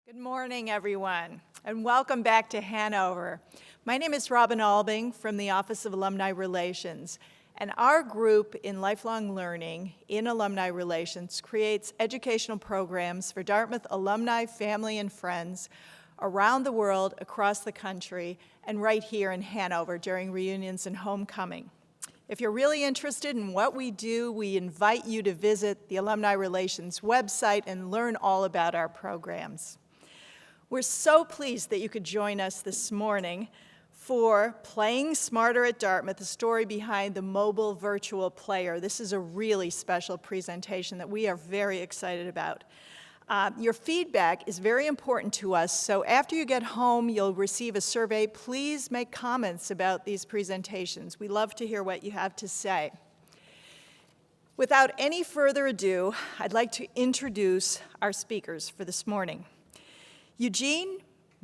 Good morning, everyone, and welcome back to Hanover. My name is Robin Albing from the Office of Alumni Relations, and our group in lifelong learning in alumni relations creates educational programs for Dartmouth alumni, family, and friends around the world, across the country, and right here in Hanover during reunions and homecoming. If you're really interested in what we do, we invite you to visit the Alumni Relations website and learn all about our programs. We're so pleased that you could join us this morning for Playing Smarter at Dartmouth, the story behind the mobile virtual player. This is a really special presentation that we are very excited about. Your feedback is very important to us, so after you get home, you'll receive a survey. Please make comments about these presentations. We love to hear what you have to say. Without any further ado, I'd like to introduce our speakers for this morning. Eugene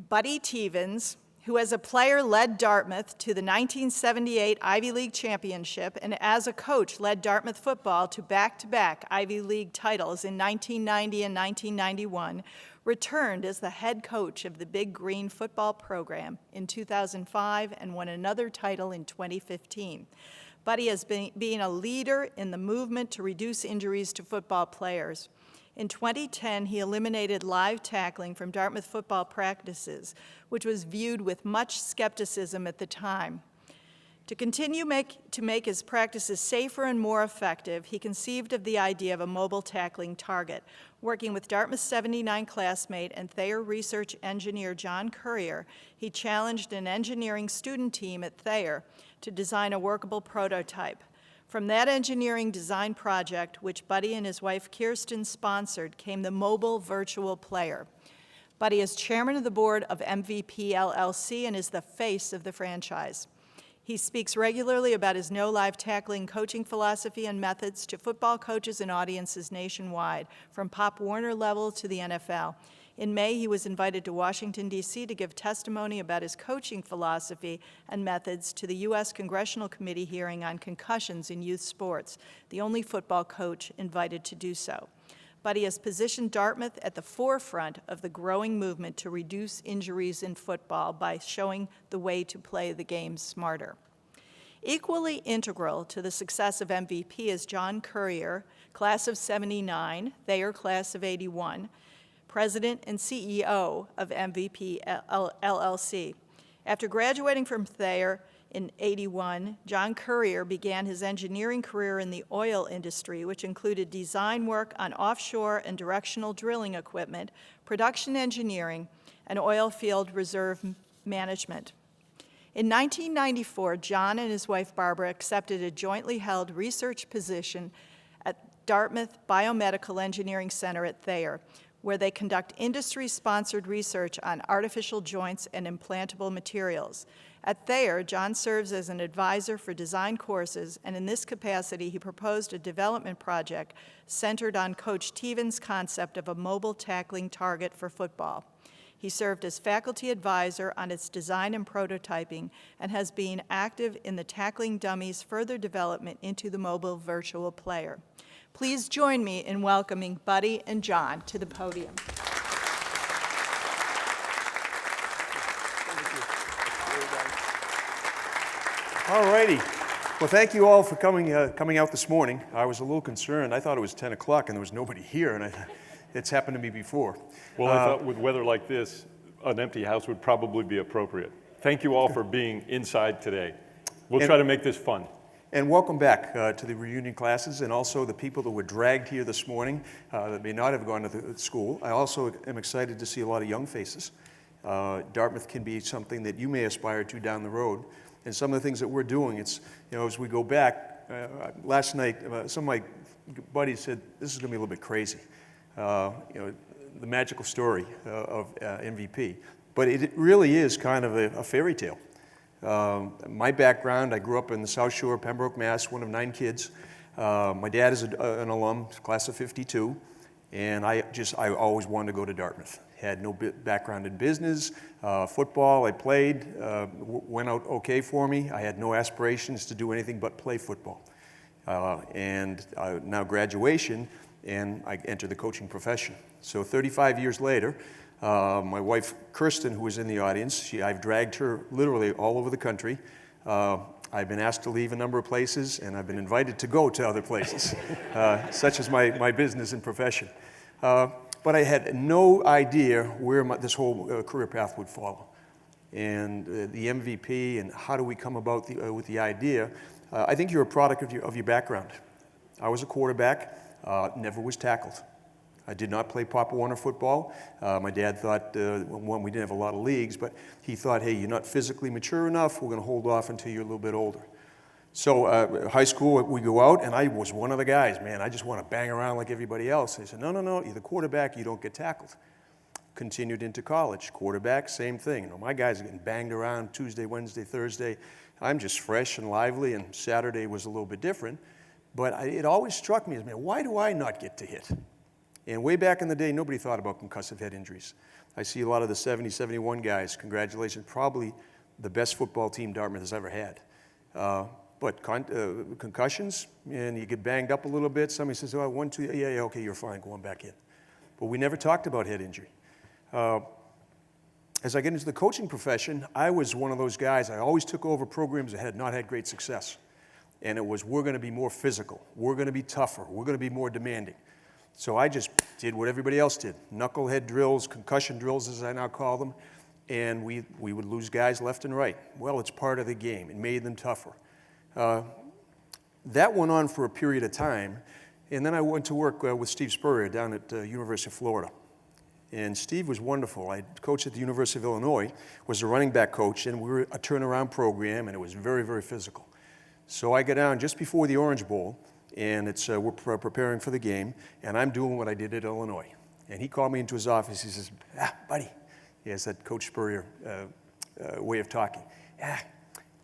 "Buddy" Teevens, who as a player led Dartmouth to the 1978 Ivy League championship and as a coach led Dartmouth football to back-to-back Ivy League titles in 1990 and 1991, returned as the head coach of the Big Green football program in 2005 and won another title in 2015. Buddy has been a leader in the movement to reduce injuries to football players. In 2010, he eliminated live tackling from Dartmouth football practices, which was viewed with much skepticism at the time. To continue to make his practices safer and more effective, he conceived of the idea of a mobile tackling target. Working with Dartmouth's 79 classmate and Thayer research engineer John Currier, he challenged an engineering student team at Thayer to design a workable prototype. From that engineering design project, which Buddy and his wife Kirsten sponsored, came the mobile virtual player. Buddy is chairman of the board of MVP LLC and is the face of the franchise. He speaks regularly about his no live tackling coaching philosophy and methods to football coaches and audiences nationwide, from Pop Warner level to the NFL. In May, he was invited to Washington, D.C. to give testimony about his coaching philosophy and methods to the U.S. Congressional Committee hearing on concussions in youth sports, the only football coach invited to do so. Buddy has positioned Dartmouth at the forefront of the growing movement to reduce injuries in football by showing the way to play the game smarter. Equally integral to the success of MVP is John Currier, class of '79, Thayer class of '81, President and CEO of MVP LLC. After graduating from Thayer in '81, John Currier began his engineering career in the oil industry, which included design work on offshore and directional drilling equipment, production engineering, and oil field reserve management. In 1994, John and his wife Barbara accepted a jointly held research position at Dartmouth Biomedical Engineering Center at Thayer, where they conduct industry-sponsored research on artificial joints and implantable materials. At Thayer, John serves as an advisor for design courses, and in this capacity, he proposed a development project centered on Coach Teevens' concept of a mobile tackling target for football. He served as faculty advisor on its design and prototyping and has been active in the tackling dummies' further development into the mobile virtual player. Please join me in welcoming Buddy and John to the podium. All righty. Well, thank you all for coming out this morning. I was a little concerned. I thought it was 10 o'clock and there was nobody here, and it's happened to me before. Well, I thought with weather like this, an empty house would probably be appropriate. Thank you all for being inside today. We'll try to make this fun. And welcome back to the reunion classes, and also the people that were dragged here this morning that may not have gone to the school. I also am excited to see a lot of young faces. Dartmouth can be something that you may aspire to down the road. And some of the things that we're doing, it's, as we go back, last night, some of my buddies said, this is going to be a little bit crazy. The magical story of MVP. But it really is kind of a fairy tale. My background, I grew up in the South Shore, Pembroke, Mass., one of 9 kids. My dad is an alum, class of '52, and I always wanted to go to Dartmouth. Had no background in business, football. I played, went out okay for me. I had no aspirations to do anything but play football. And now graduation, and I entered the coaching profession. So 35 years later, My wife, Kirsten, who was in the audience, I've dragged her literally all over the country. I've been asked to leave a number of places, and I've been invited to go to other places, such as my business and profession. But I had no idea where this whole career path would follow. And the MVP and how do we come about with the idea, I think you're a product of your background. I was a quarterback, never was tackled. I did not play Pop Warner football. My dad thought, one, we didn't have a lot of leagues, but he thought, hey, you're not physically mature enough, we're going to hold off until you're a little bit older. So high school, we go out, and I was one of the guys, man, I just want to bang around like everybody else. They said, no, you're the quarterback, you don't get tackled. Continued into college, quarterback, same thing. You know, my guys are getting banged around Tuesday, Wednesday, Thursday. I'm just fresh and lively, and Saturday was a little bit different. But it always struck me as, man, why do I not get to hit? And way back in the day, nobody thought about concussive head injuries. I see a lot of the 70, 71 guys, congratulations, probably the best football team Dartmouth has ever had. But concussions, and you get banged up a little bit, somebody says, oh, 1, 2, yeah, okay, you're fine, going back in. But we never talked about head injury. As I get into the coaching profession, I was one of those guys, I always took over programs that had not had great success. And it was, we're going to be more physical, we're going to be tougher, we're going to be more demanding. So I just did what everybody else did. Knucklehead drills, concussion drills as I now call them, and we would lose guys left and right. Well, it's part of the game. It made them tougher. That went on for a period of time, and then I went to work with Steve Spurrier down at University of Florida. And Steve was wonderful. I coached at the University of Illinois, was a running back coach, and we were a turnaround program, and it was very, very physical. So I got down just before the Orange Bowl, and we're preparing for the game, and I'm doing what I did at Illinois. And he called me into his office. He says, buddy, he has that Coach Spurrier way of talking.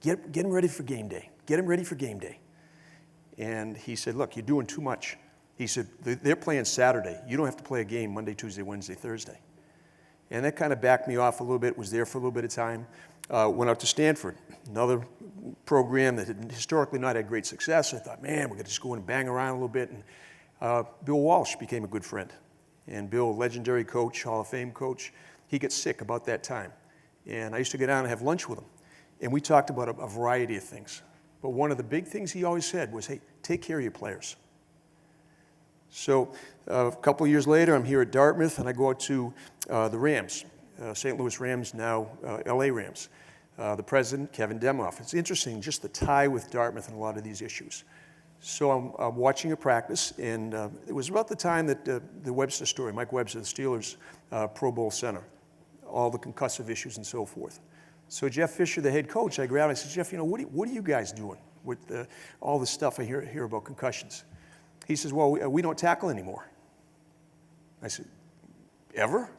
Get him ready for game day. Get him ready for game day. And he said, look, you're doing too much. He said, they're playing Saturday. You don't have to play a game Monday, Tuesday, Wednesday, Thursday. And that kind of backed me off a little bit, was there for a little bit of time. Went out to Stanford, another program that had historically not had great success. I thought, man, we're going to just go in and bang around a little bit. And Bill Walsh became a good friend. And Bill, legendary coach, Hall of Fame coach, he gets sick about that time. And I used to go down and have lunch with him. And we talked about a variety of things. But one of the big things he always said was, hey, take care of your players. So a couple of years later, I'm here at Dartmouth, and I go out to the Rams, St. Louis Rams, now LA Rams. The president, Kevin Demoff. It's interesting, just the tie with Dartmouth and a lot of these issues. So I'm watching a practice, and it was about the time that the Webster story, Mike Webster, the Steelers Pro Bowl center, all the concussive issues and so forth. So Jeff Fisher, the head coach, I grabbed him and I said, Jeff, what are you guys doing with all the stuff I hear about concussions? He says, well, we don't tackle anymore. I said, ever?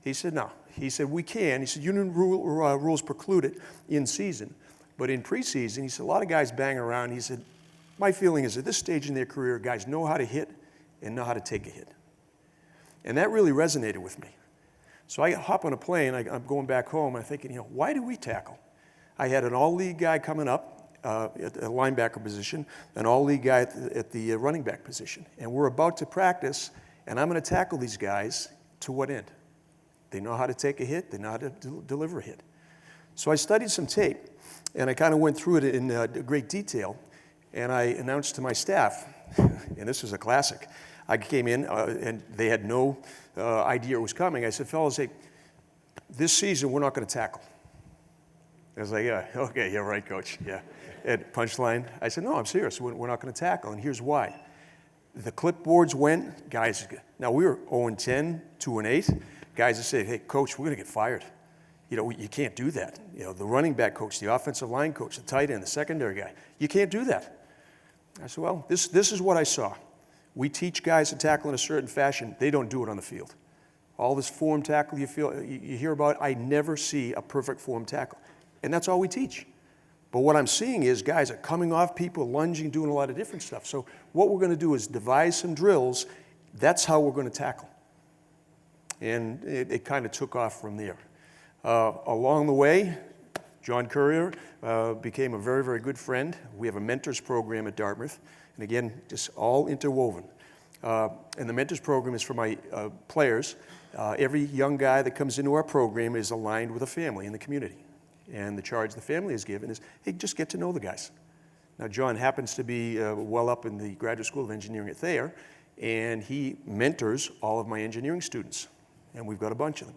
He said, no. He said, we can. He said, union rules preclude it in season. But in preseason, he said, a lot of guys bang around. He said, my feeling is at this stage in their career, guys know how to hit and know how to take a hit. And that really resonated with me. So I hop on a plane. I'm going back home. I'm thinking, why do we tackle? I had an all-league guy coming up at the linebacker position, an all-league guy at the running back position. And we're about to practice, and I'm going to tackle these guys to what end? They know how to take a hit. They know how to deliver a hit. So I studied some tape, and I kind of went through it in great detail, and I announced to my staff, and this was a classic. I came in, and they had no idea it was coming. I said, fellas, hey, this season we're not going to tackle. I was like, yeah, okay, yeah, right, coach, yeah. And punchline, I said, no, I'm serious. We're not going to tackle, and here's why. The clipboards went, guys, now we were 0-10, 2-8. Guys that said, hey, coach, we're going to get fired. You can't do that. The running back coach, the offensive line coach, the tight end, the secondary guy, you can't do that. I said, well, this is what I saw. We teach guys to tackle in a certain fashion. They don't do it on the field. All this form tackle you hear about, I never see a perfect form tackle. And that's all we teach. But what I'm seeing is guys are coming off people, lunging, doing a lot of different stuff. So what we're going to do is devise some drills. That's how we're going to tackle. And it kind of took off from there. Along the way, John Currier became a very, very good friend. We have a mentors program at Dartmouth. And again, just all interwoven. And the mentors program is for my players. Every young guy that comes into our program is aligned with a family in the community. And the charge the family is given is, hey, just get to know the guys. Now, John happens to be well up in the Graduate School of Engineering at Thayer, and he mentors all of my engineering students, and we've got a bunch of them.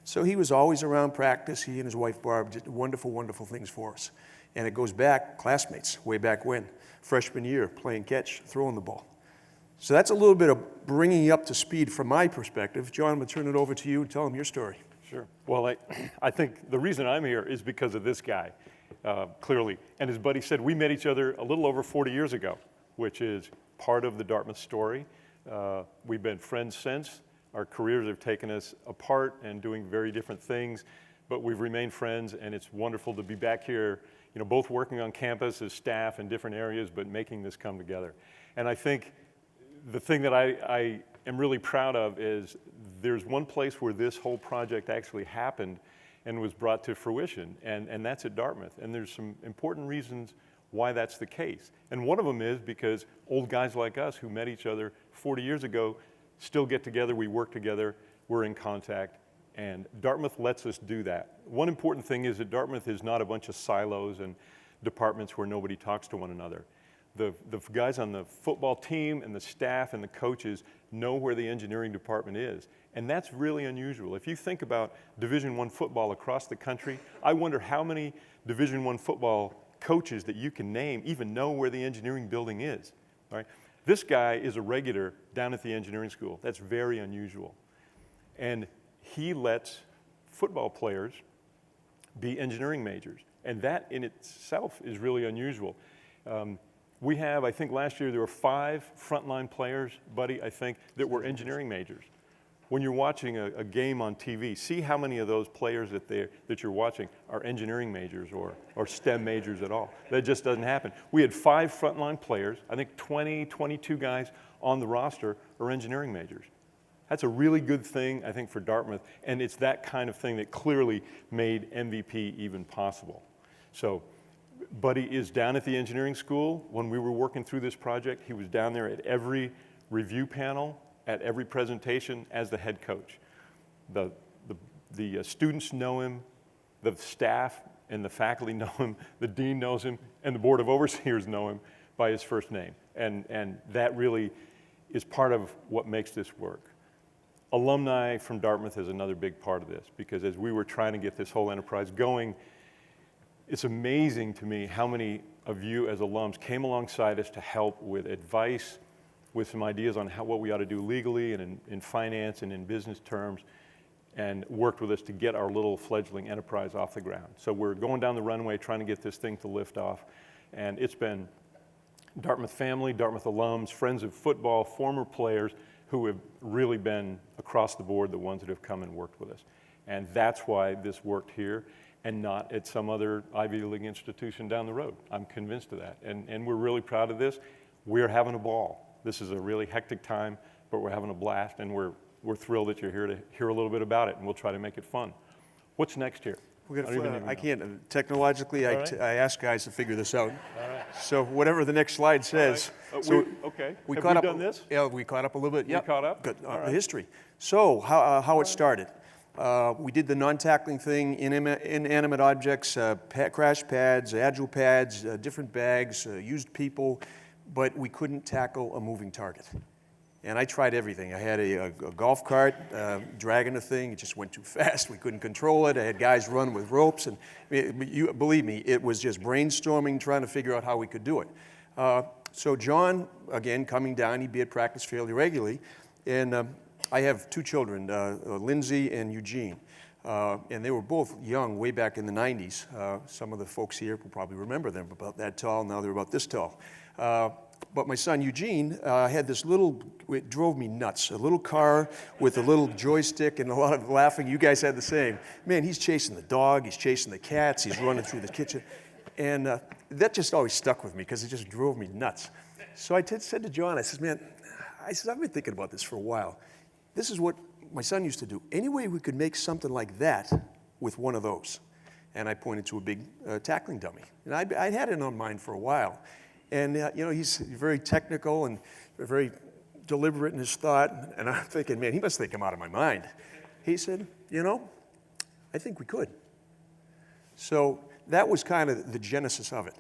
So he was always around practice. He and his wife, Barb, did wonderful, wonderful things for us. And it goes back, classmates, way back when, freshman year, playing catch, throwing the ball. So that's a little bit of bringing you up to speed from my perspective. John, I'm going to turn it over to you and tell them your story. Sure. Well, I think the reason I'm here is because of this guy, clearly. And as Buddy said, we met each other a little over 40 years ago, which is part of the Dartmouth story. We've been friends since. Our careers have taken us apart and doing very different things, but we've remained friends, and it's wonderful to be back here, you know, both working on campus as staff in different areas, but making this come together. And I think the thing that I am really proud of is there's one place where this whole project actually happened and was brought to fruition, and that's at Dartmouth. And there's some important reasons why that's the case. And one of them is because old guys like us who met each other 40 years ago still get together, we work together, we're in contact, and Dartmouth lets us do that. One important thing is that Dartmouth is not a bunch of silos and departments where nobody talks to one another. The guys on the football team and the staff and the coaches know where the engineering department is, and that's really unusual. If you think about Division I football across the country, I wonder how many Division I football coaches that you can name even know where the engineering building is, all right? This guy is a regular down at the engineering school. That's very unusual. And he lets football players be engineering majors. And that in itself is really unusual. We have, I think last year there were 5 frontline players, Buddy, I think, that were engineering majors. When you're watching a game on TV, see how many of those players that you're watching are engineering majors or STEM majors at all. That just doesn't happen. We had 5 frontline players. I think 22 guys on the roster are engineering majors. That's a really good thing, I think, for Dartmouth, and it's that kind of thing that clearly made MVP even possible. So Buddy is down at the engineering school. When we were working through this project, he was down there at every review panel, at every presentation as the head coach. The students know him, the staff and the faculty know him, the dean knows him, and the board of overseers know him by his first name. And that really is part of what makes this work. Alumni from Dartmouth is another big part of this, because as we were trying to get this whole enterprise going, it's amazing to me how many of you as alums came alongside us to help with advice, with some ideas on what we ought to do legally and in finance and in business terms, and worked with us to get our little fledgling enterprise off the ground. So we're going down the runway trying to get this thing to lift off, and it's been Dartmouth family, Dartmouth alums, friends of football, former players who have really been across the board the ones that have come and worked with us. And that's why this worked here and not at some other Ivy League institution down the road. I'm convinced of that, and we're really proud of this. We're having a ball. This is a really hectic time, but we're having a blast, and we're thrilled that you're here to hear a little bit about it, and we'll try to make it fun. What's next here? I can't, technologically, All right. I ask guys to figure this out. All right. So whatever the next slide says. Okay. We Have caught we up, done this? Yeah, we caught up a little bit. You caught up? Good. All right. The history. So how it started. We did the non-tackling thing, inanimate objects, crash pads, agile pads, different bags, used people, but we couldn't tackle a moving target. And I tried everything. I had a golf cart dragging the thing. It just went too fast. We couldn't control it. I had guys run with ropes. And you believe me, it was just brainstorming, trying to figure out how we could do it. So John, again, coming down, he'd be at practice fairly regularly. And I have 2 children, Lindsay and Eugene. And they were both young, way back in the 90s. Some of the folks here will probably remember them, about that tall. Now they're about this tall. But my son Eugene had this little, it drove me nuts, a little car with a little joystick and a lot of laughing. You guys had the same. Man, he's chasing the dog, he's chasing the cats, he's running through the kitchen. And that just always stuck with me because it just drove me nuts. So I said to John, I said, man, I've been thinking about this for a while. This is what my son used to do. Any way we could make something like that with one of those? And I pointed to a big tackling dummy. And I'd had it on mind for a while. And, he's very technical and very deliberate in his thought, and I'm thinking, man, he must think I'm out of my mind. He said, you know, I think we could. So that was kind of the genesis of it.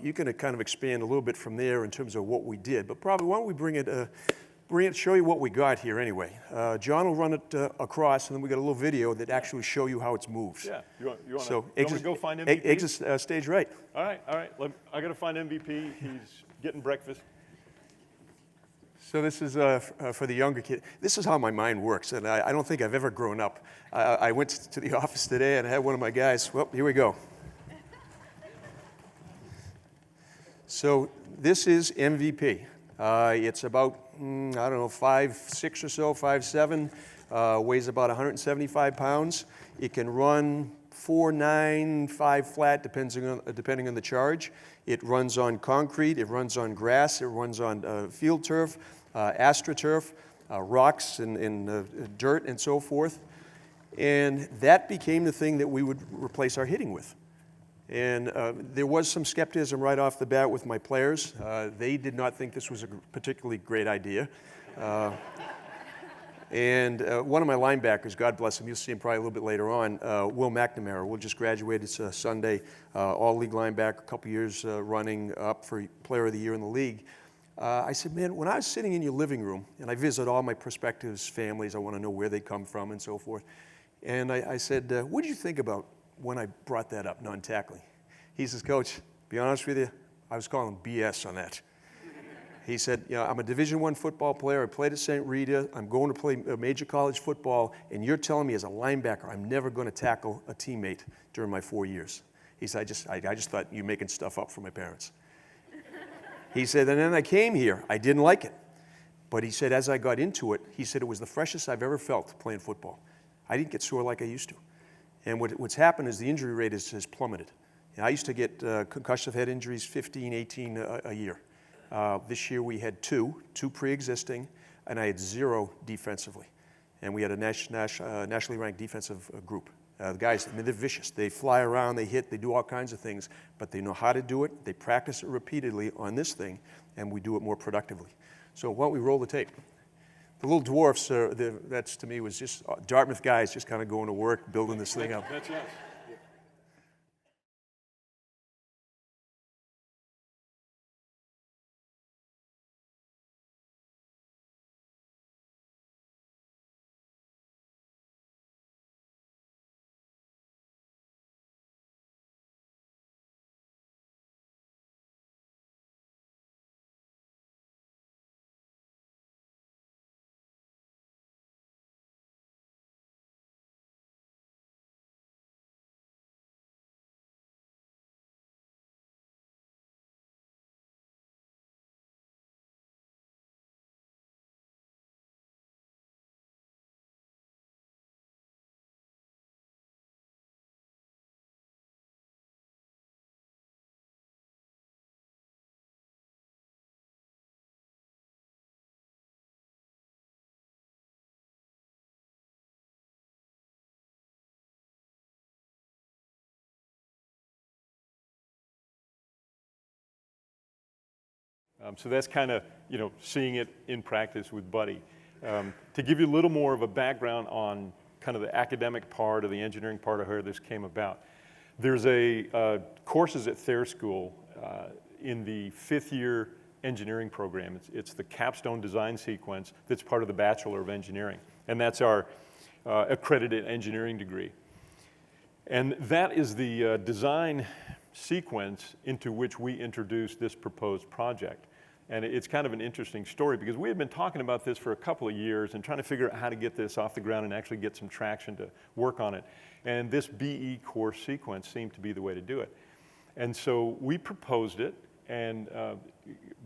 You can kind of expand a little bit from there in terms of what we did, but probably why don't we bring it, show you what we got here anyway. John will run it across, and then we got a little video that actually show you how it's moved. Yeah, you want So me to go find MVP? Exit stage right. All right. I got to find MVP. He's getting breakfast. So this is for the younger kid. This is how my mind works, and I don't think I've ever grown up. I went to the office today, and I had one of my guys, well, here we go. So this is MVP. It's about, I don't know, 5'6" or so, 5'7", weighs about 175 pounds. It can run 4.9, 5 flat, depending on the charge. It runs on concrete, it runs on grass, it runs on field turf, astroturf, rocks and dirt and so forth. And that became the thing that we would replace our hitting with. And there was some skepticism right off the bat with my players. They did not think this was a particularly great idea. And one of my linebackers, God bless him, you'll see him probably a little bit later on, Will McNamara. Will just graduated Sunday, all-league linebacker, a couple years running up for Player of the Year in the league. I said, man, when I was sitting in your living room, and I visit all my prospectives' families, I want to know where they come from and so forth. And I said, what did you think about when I brought that up, non-tackling? He says, Coach, be honest with you, I was calling BS on that. He said, you know, I'm a Division I football player. I played at St. Rita. I'm going to play major college football, and you're telling me as a linebacker I'm never going to tackle a teammate during my 4 years. He said, I just thought you were making stuff up for my parents. He said, and then I came here. I didn't like it. But he said, as I got into it, he said it was the freshest I've ever felt playing football. I didn't get sore like I used to. And what's happened is the injury rate has plummeted. And I used to get concussive head injuries 15, 18 a year. This year we had two pre-existing, and I had 0 defensively. And we had a nationally ranked defensive group. The guys, I mean, they're vicious. They fly around, they hit, they do all kinds of things, but they know how to do it. They practice it repeatedly on this thing, and we do it more productively. So why don't we roll the tape? The little dwarfs, that's to me was just Dartmouth guys just kind of going to work, building this thing up. That's us. So that's kind of, seeing it in practice with Buddy. To give you a little more of a background on kind of the academic part or the engineering part of how this came about. There's courses at Thayer School in the 5th year engineering program. It's the Capstone design sequence that's part of the Bachelor of Engineering. And that's our accredited engineering degree. And that is the design sequence into which we introduced this proposed project. And it's kind of an interesting story because we had been talking about this for a couple of years and trying to figure out how to get this off the ground and actually get some traction to work on it. And this BE course sequence seemed to be the way to do it. And so we proposed it, and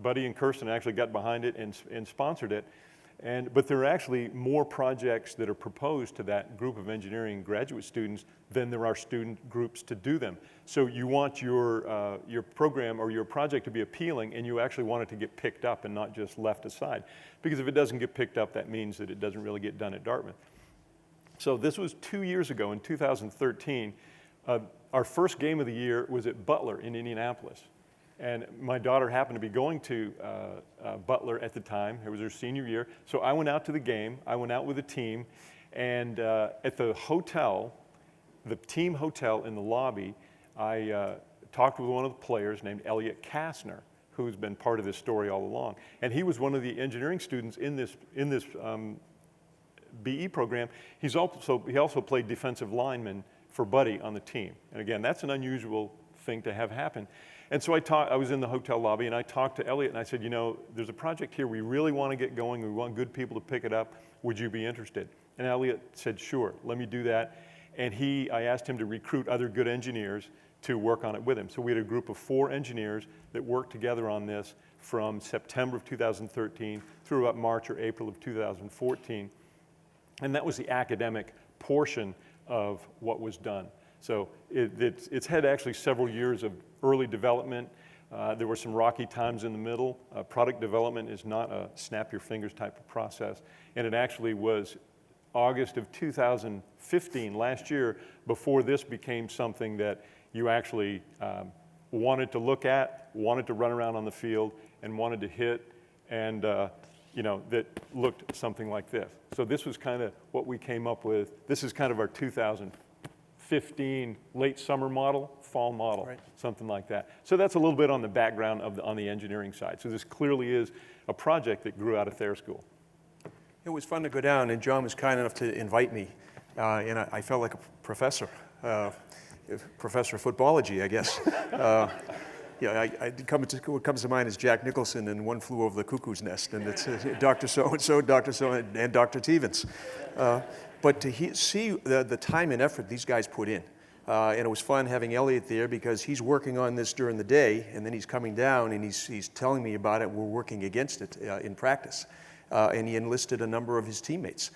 Buddy and Kirsten actually got behind it and sponsored it. But there are actually more projects that are proposed to that group of engineering graduate students than there are student groups to do them. So you want your program or your project to be appealing, and you actually want it to get picked up and not just left aside. Because if it doesn't get picked up, that means that it doesn't really get done at Dartmouth. So this was 2 years ago in 2013. Our first game of the year was at Butler in Indianapolis. And my daughter happened to be going to Butler at the time. It was her senior year. So I went out to the game. I went out with a team. And at the hotel, the team hotel in the lobby, I talked with one of the players named Elliot Kastner, who's been part of this story all along. And he was one of the engineering students in this BE program. He also played defensive lineman for Buddy on the team. And again, that's an unusual thing to have happen. And so I was in the hotel lobby and I talked to Elliot and I said, you know, there's a project here we really want to get going. We want good people to pick it up. Would you be interested? And Elliot said, sure, let me do that. And I asked him to recruit other good engineers to work on it with him. So we had a group of 4 engineers that worked together on this from September of 2013 through about March or April of 2014. And that was the academic portion of what was done. So it's had actually several years of early development. There were some rocky times in the middle. Product development is not a snap your fingers type of process. And it actually was August of 2015, last year, before this became something that you actually wanted to look at, wanted to run around on the field, and wanted to hit, and that looked something like this. So this was kind of what we came up with. This is kind of our 2015 late summer model, fall model, right. Something like that. So that's a little bit on the background on the engineering side. So this clearly is a project that grew out of Thayer School. It was fun to go down, and John was kind enough to invite me, and I felt like a professor. Professor of footballogy, I guess. What comes to mind is Jack Nicholson and One Flew Over the Cuckoo's Nest, and it's Dr. So-and-so, Dr. So, and Dr. Teevens. But to see the time and effort these guys put in, and it was fun having Elliot there because he's working on this during the day, and then he's coming down and he's telling me about it. We're working against it in practice, and he enlisted a number of his teammates.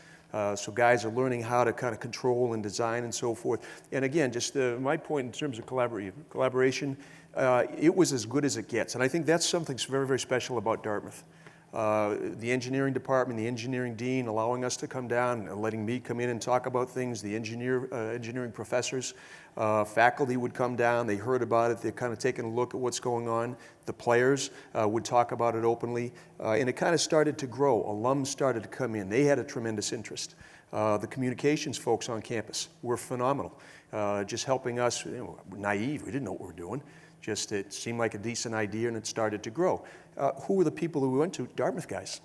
So guys are learning how to kind of control and design and so forth. And again, just my point in terms of collaboration, it was as good as it gets. And I think that's something very, very special about Dartmouth. The engineering department, the engineering dean allowing us to come down and letting me come in and talk about things, the engineering professors, faculty would come down, they heard about it, they're kind of taking a look at what's going on. The players would talk about it openly, and it kind of started to grow. Alums started to come in. They had a tremendous interest. The communications folks on campus were phenomenal, just helping us, naive, we didn't know what we were doing. Just it seemed like a decent idea, and it started to grow. Who were the people who we went to? Dartmouth guys.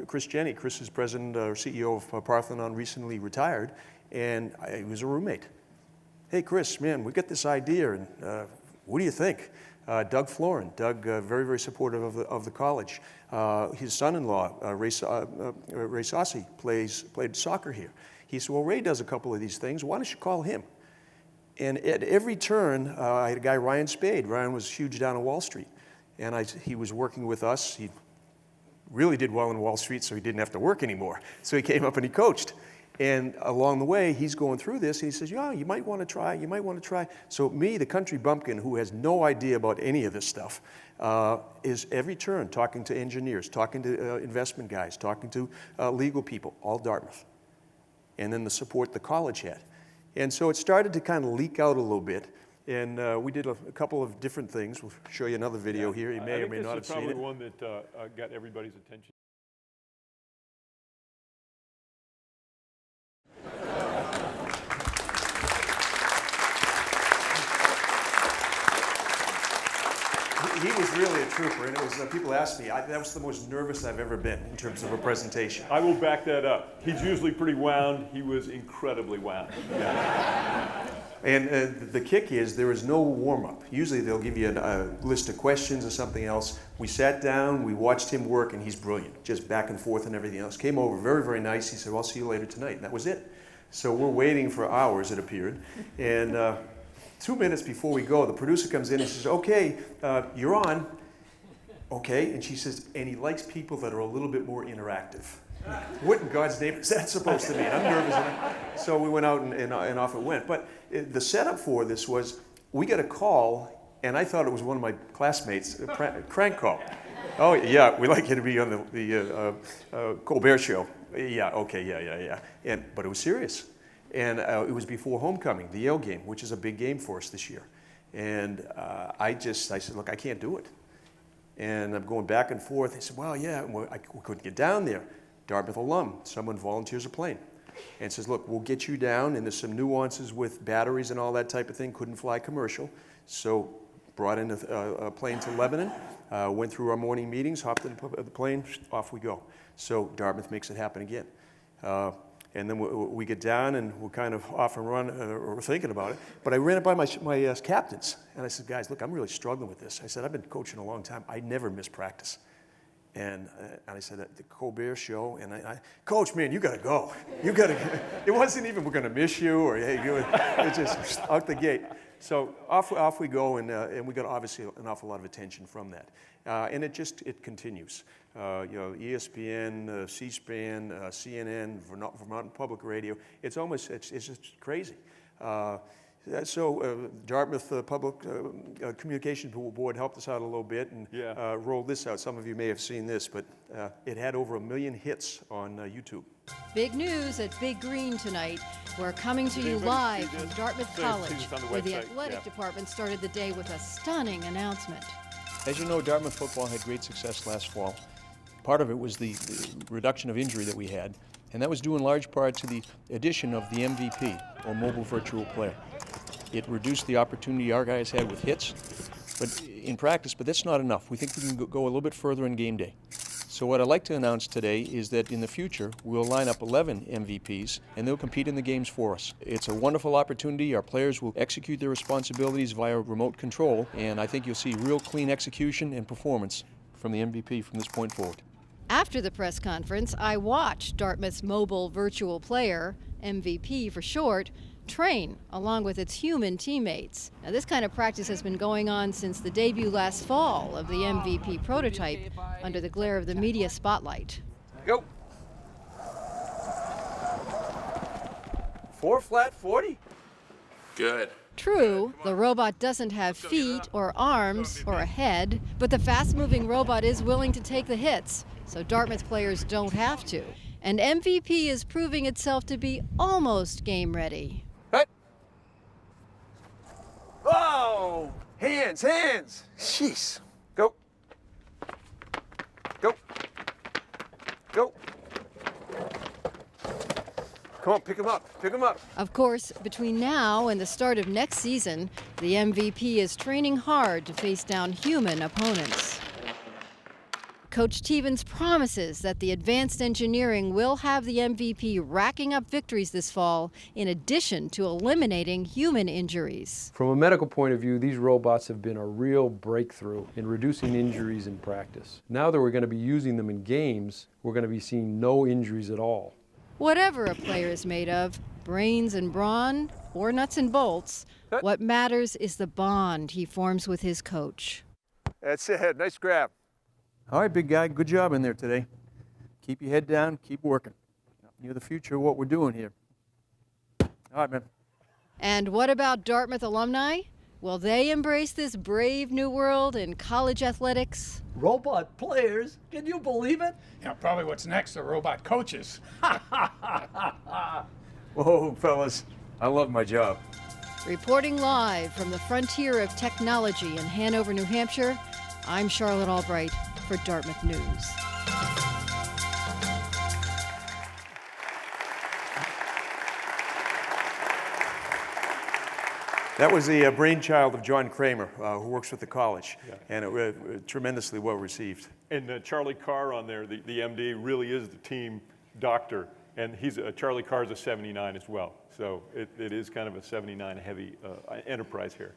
Chris Jenny. Chris is president or CEO of Parthenon, recently retired, and he was a roommate. Hey, Chris, man, we got this idea, and what do you think? Doug Florin. Doug, very, very supportive of the college. His son-in-law, Ray Saucy, played soccer here. He said, well, Ray does a couple of these things. Why don't you call him? And at every turn, I had a guy, Ryan Spade. Ryan was huge down on Wall Street. And he was working with us. He really did well on Wall Street, so he didn't have to work anymore. So he came up and he coached. And along the way, he's going through this, and he says, yeah, you might want to try, you might want to try. So me, the country bumpkin, who has no idea about any of this stuff, is every turn talking to engineers, talking to investment guys, talking to legal people, all Dartmouth. And then the support the college had. And so it started to kind of leak out a little bit, and we did a couple of different things. We'll show you another video here. You may or may not have seen it. This is probably one that got everybody's attention. He was really a trooper, and it was people asked me, that was the most nervous I've ever been in terms of a presentation. I will back that up. He's usually pretty wound. He was incredibly wound. Yeah. And the kick is there is no warm-up. Usually they'll give you a list of questions or something else. We sat down, we watched him work, and he's brilliant, just back and forth and everything else. Came over, very, very nice. He said, well, I'll see you later tonight, and that was it. So we're waiting for hours, it appeared, and 2 minutes before we go, the producer comes in and says, okay, you're on. Okay, and she says, and he likes people that are a little bit more interactive. What in God's name is that supposed to mean? I'm nervous. So we went out and off it went. But the setup for this was, we got a call, and I thought it was one of my classmates, a crank call. Oh, yeah, we'd like you to be on the Colbert show. Yeah, okay, yeah. But it was serious. And it was before homecoming, the Yale game, which is a big game for us this year. And I said, look, I can't do it. And I'm going back and forth. They said, well, yeah, we couldn't get down there. Dartmouth alum, someone volunteers a plane. And says, look, we'll get you down, and there's some nuances with batteries and all that type of thing. Couldn't fly commercial. So brought in a plane to Lebanon, went through our morning meetings, hopped in the plane, off we go. So Dartmouth makes it happen again. And then we get down, and we're kind of off and run, or thinking about it. But I ran it by my captains, and I said, guys, look, I'm really struggling with this. I said, I've been coaching a long time. I never miss practice. And I said, at the Colbert show, and Coach, man, you got to go. You got to. It wasn't even, we're going to miss you, or hey, it just out the gate. So off we go, and we got obviously an awful lot of attention from that. And it continues. ESPN, C-SPAN, CNN, Vermont Public Radio. It's just crazy. So Dartmouth Public Communications Board helped us out a little bit and rolled this out. Some of you may have seen this, but it had over 1 million hits on YouTube. Big news at Big Green tonight. We're coming to you live from Dartmouth College, where the athletic department started the day with a stunning announcement. As you know, Dartmouth football had great success last fall. Part of it was the reduction of injury that we had, and that was due in large part to the addition of the MVP, or mobile virtual player. It reduced the opportunity our guys had with hits, but in practice, but that's not enough. We think we can go a little bit further in game day. So what I'd like to announce today is that in the future, we'll line up 11 MVPs, and they'll compete in the games for us. It's a wonderful opportunity. Our players will execute their responsibilities via remote control, and I think you'll see real clean execution and performance from the MVP from this point forward. After the press conference, I watched Dartmouth's mobile virtual player, MVP for short, train along with its human teammates. Now, this kind of practice has been going on since the debut last fall of the MVP prototype under the glare of the media spotlight. Go. 4 flat 40. Good. True, the robot doesn't have feet or arms or a head, but the fast-moving robot is willing to take the hits, so Dartmouth players don't have to. And MVP is proving itself to be almost game ready. Oh! Hands! Jeez. Go. Go. Come on, pick him up. Of course, between now and the start of next season, the MVP is training hard to face down human opponents. Coach Teevens promises that the advanced engineering will have the MVP racking up victories this fall, in addition to eliminating human injuries. From a medical point of view, these robots have been a real breakthrough in reducing injuries in practice. Now that we're going to be using them in games, we're going to be seeing no injuries at all. Whatever a player is made of, brains and brawn, or nuts and bolts, what matters is the bond he forms with his coach. That's it. Nice grab. All right, big guy, good job in there today. Keep your head down, keep working. You're the future of what we're doing here. All right, man. And what about Dartmouth alumni? Will they embrace this brave new world in college athletics? Robot players? Can you believe it? Yeah, probably what's next are robot coaches. Whoa, fellas, I love my job. Reporting live from the frontier of technology in Hanover, New Hampshire, I'm Charlotte Albright for Dartmouth News. That was the brainchild of John Kramer, who works with the college, and it tremendously well received. And Charlie Carr on there, the MD, really is the team doctor, and Charlie Carr's a 79 as well. So it is kind of a 79 heavy enterprise here.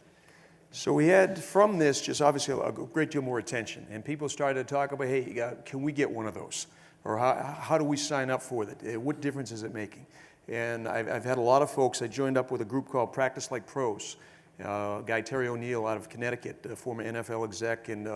So we had from this just obviously a great deal more attention, and people started to talk about, hey, can we get one of those? Or how do we sign up for it? What difference is it making? And I've had a lot of folks. I joined up with a group called Practice Like Pros. Guy Terry O'Neill out of Connecticut, a former NFL exec and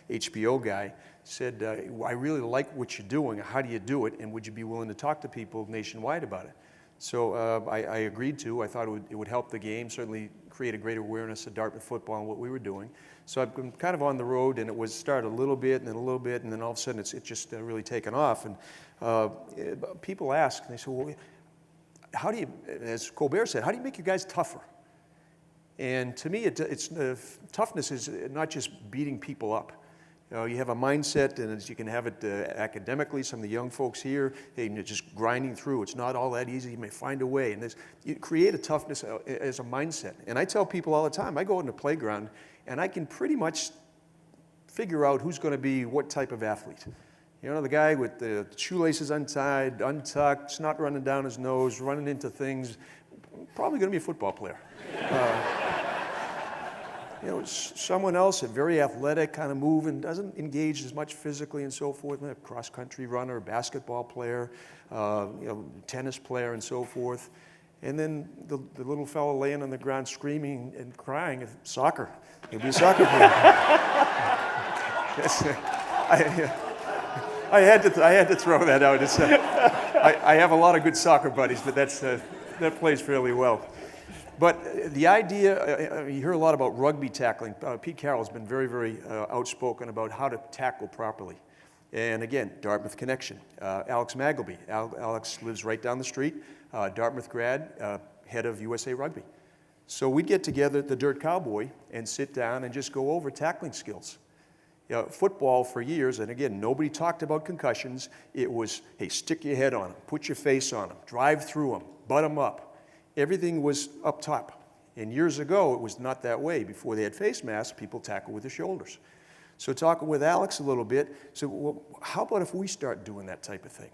HBO guy, said, I really like what you're doing. How do you do it? And would you be willing to talk to people nationwide about it? So I agreed to. I thought it would help the game, certainly create a greater awareness of Dartmouth football and what we were doing. So I've been kind of on the road, and it was started a little bit, and then a little bit, and then all of a sudden it's just really taken off. And people ask, and they say, well, how do you, as Colbert said, how do you make your guys tougher? And to me, toughness is not just beating people up. You have a mindset, and you can have it academically. Some of the young folks here, you're just grinding through. It's not all that easy. You may find a way. And you create a toughness as a mindset. And I tell people all the time, I go in the playground, and I can pretty much figure out who's going to be what type of athlete. You know, the guy with the shoelaces untied, untucked, snot running down his nose, running into things, probably going to be a football player. You know, someone else, a very athletic, kind of moving, doesn't engage as much physically and so forth, a cross-country runner, basketball player, tennis player and so forth. And then the little fellow laying on the ground screaming and crying, soccer. He'll be a soccer player. I had to throw that out. I have a lot of good soccer buddies, but that plays fairly well. But the idea, you hear a lot about rugby tackling. Pete Carroll's been very, very outspoken about how to tackle properly. And again, Dartmouth connection. Alex Magleby. Alex lives right down the street, Dartmouth grad, head of USA Rugby. So we'd get together at the Dirt Cowboy and sit down and just go over tackling skills. You know, football for years, and again, nobody talked about concussions. It was, hey, stick your head on them, put your face on them, drive through them, butt them up. Everything was up top. And years ago, it was not that way. Before they had face masks, people tackled with their shoulders. So talking with Alex a little bit, so well, how about if we start doing that type of thing?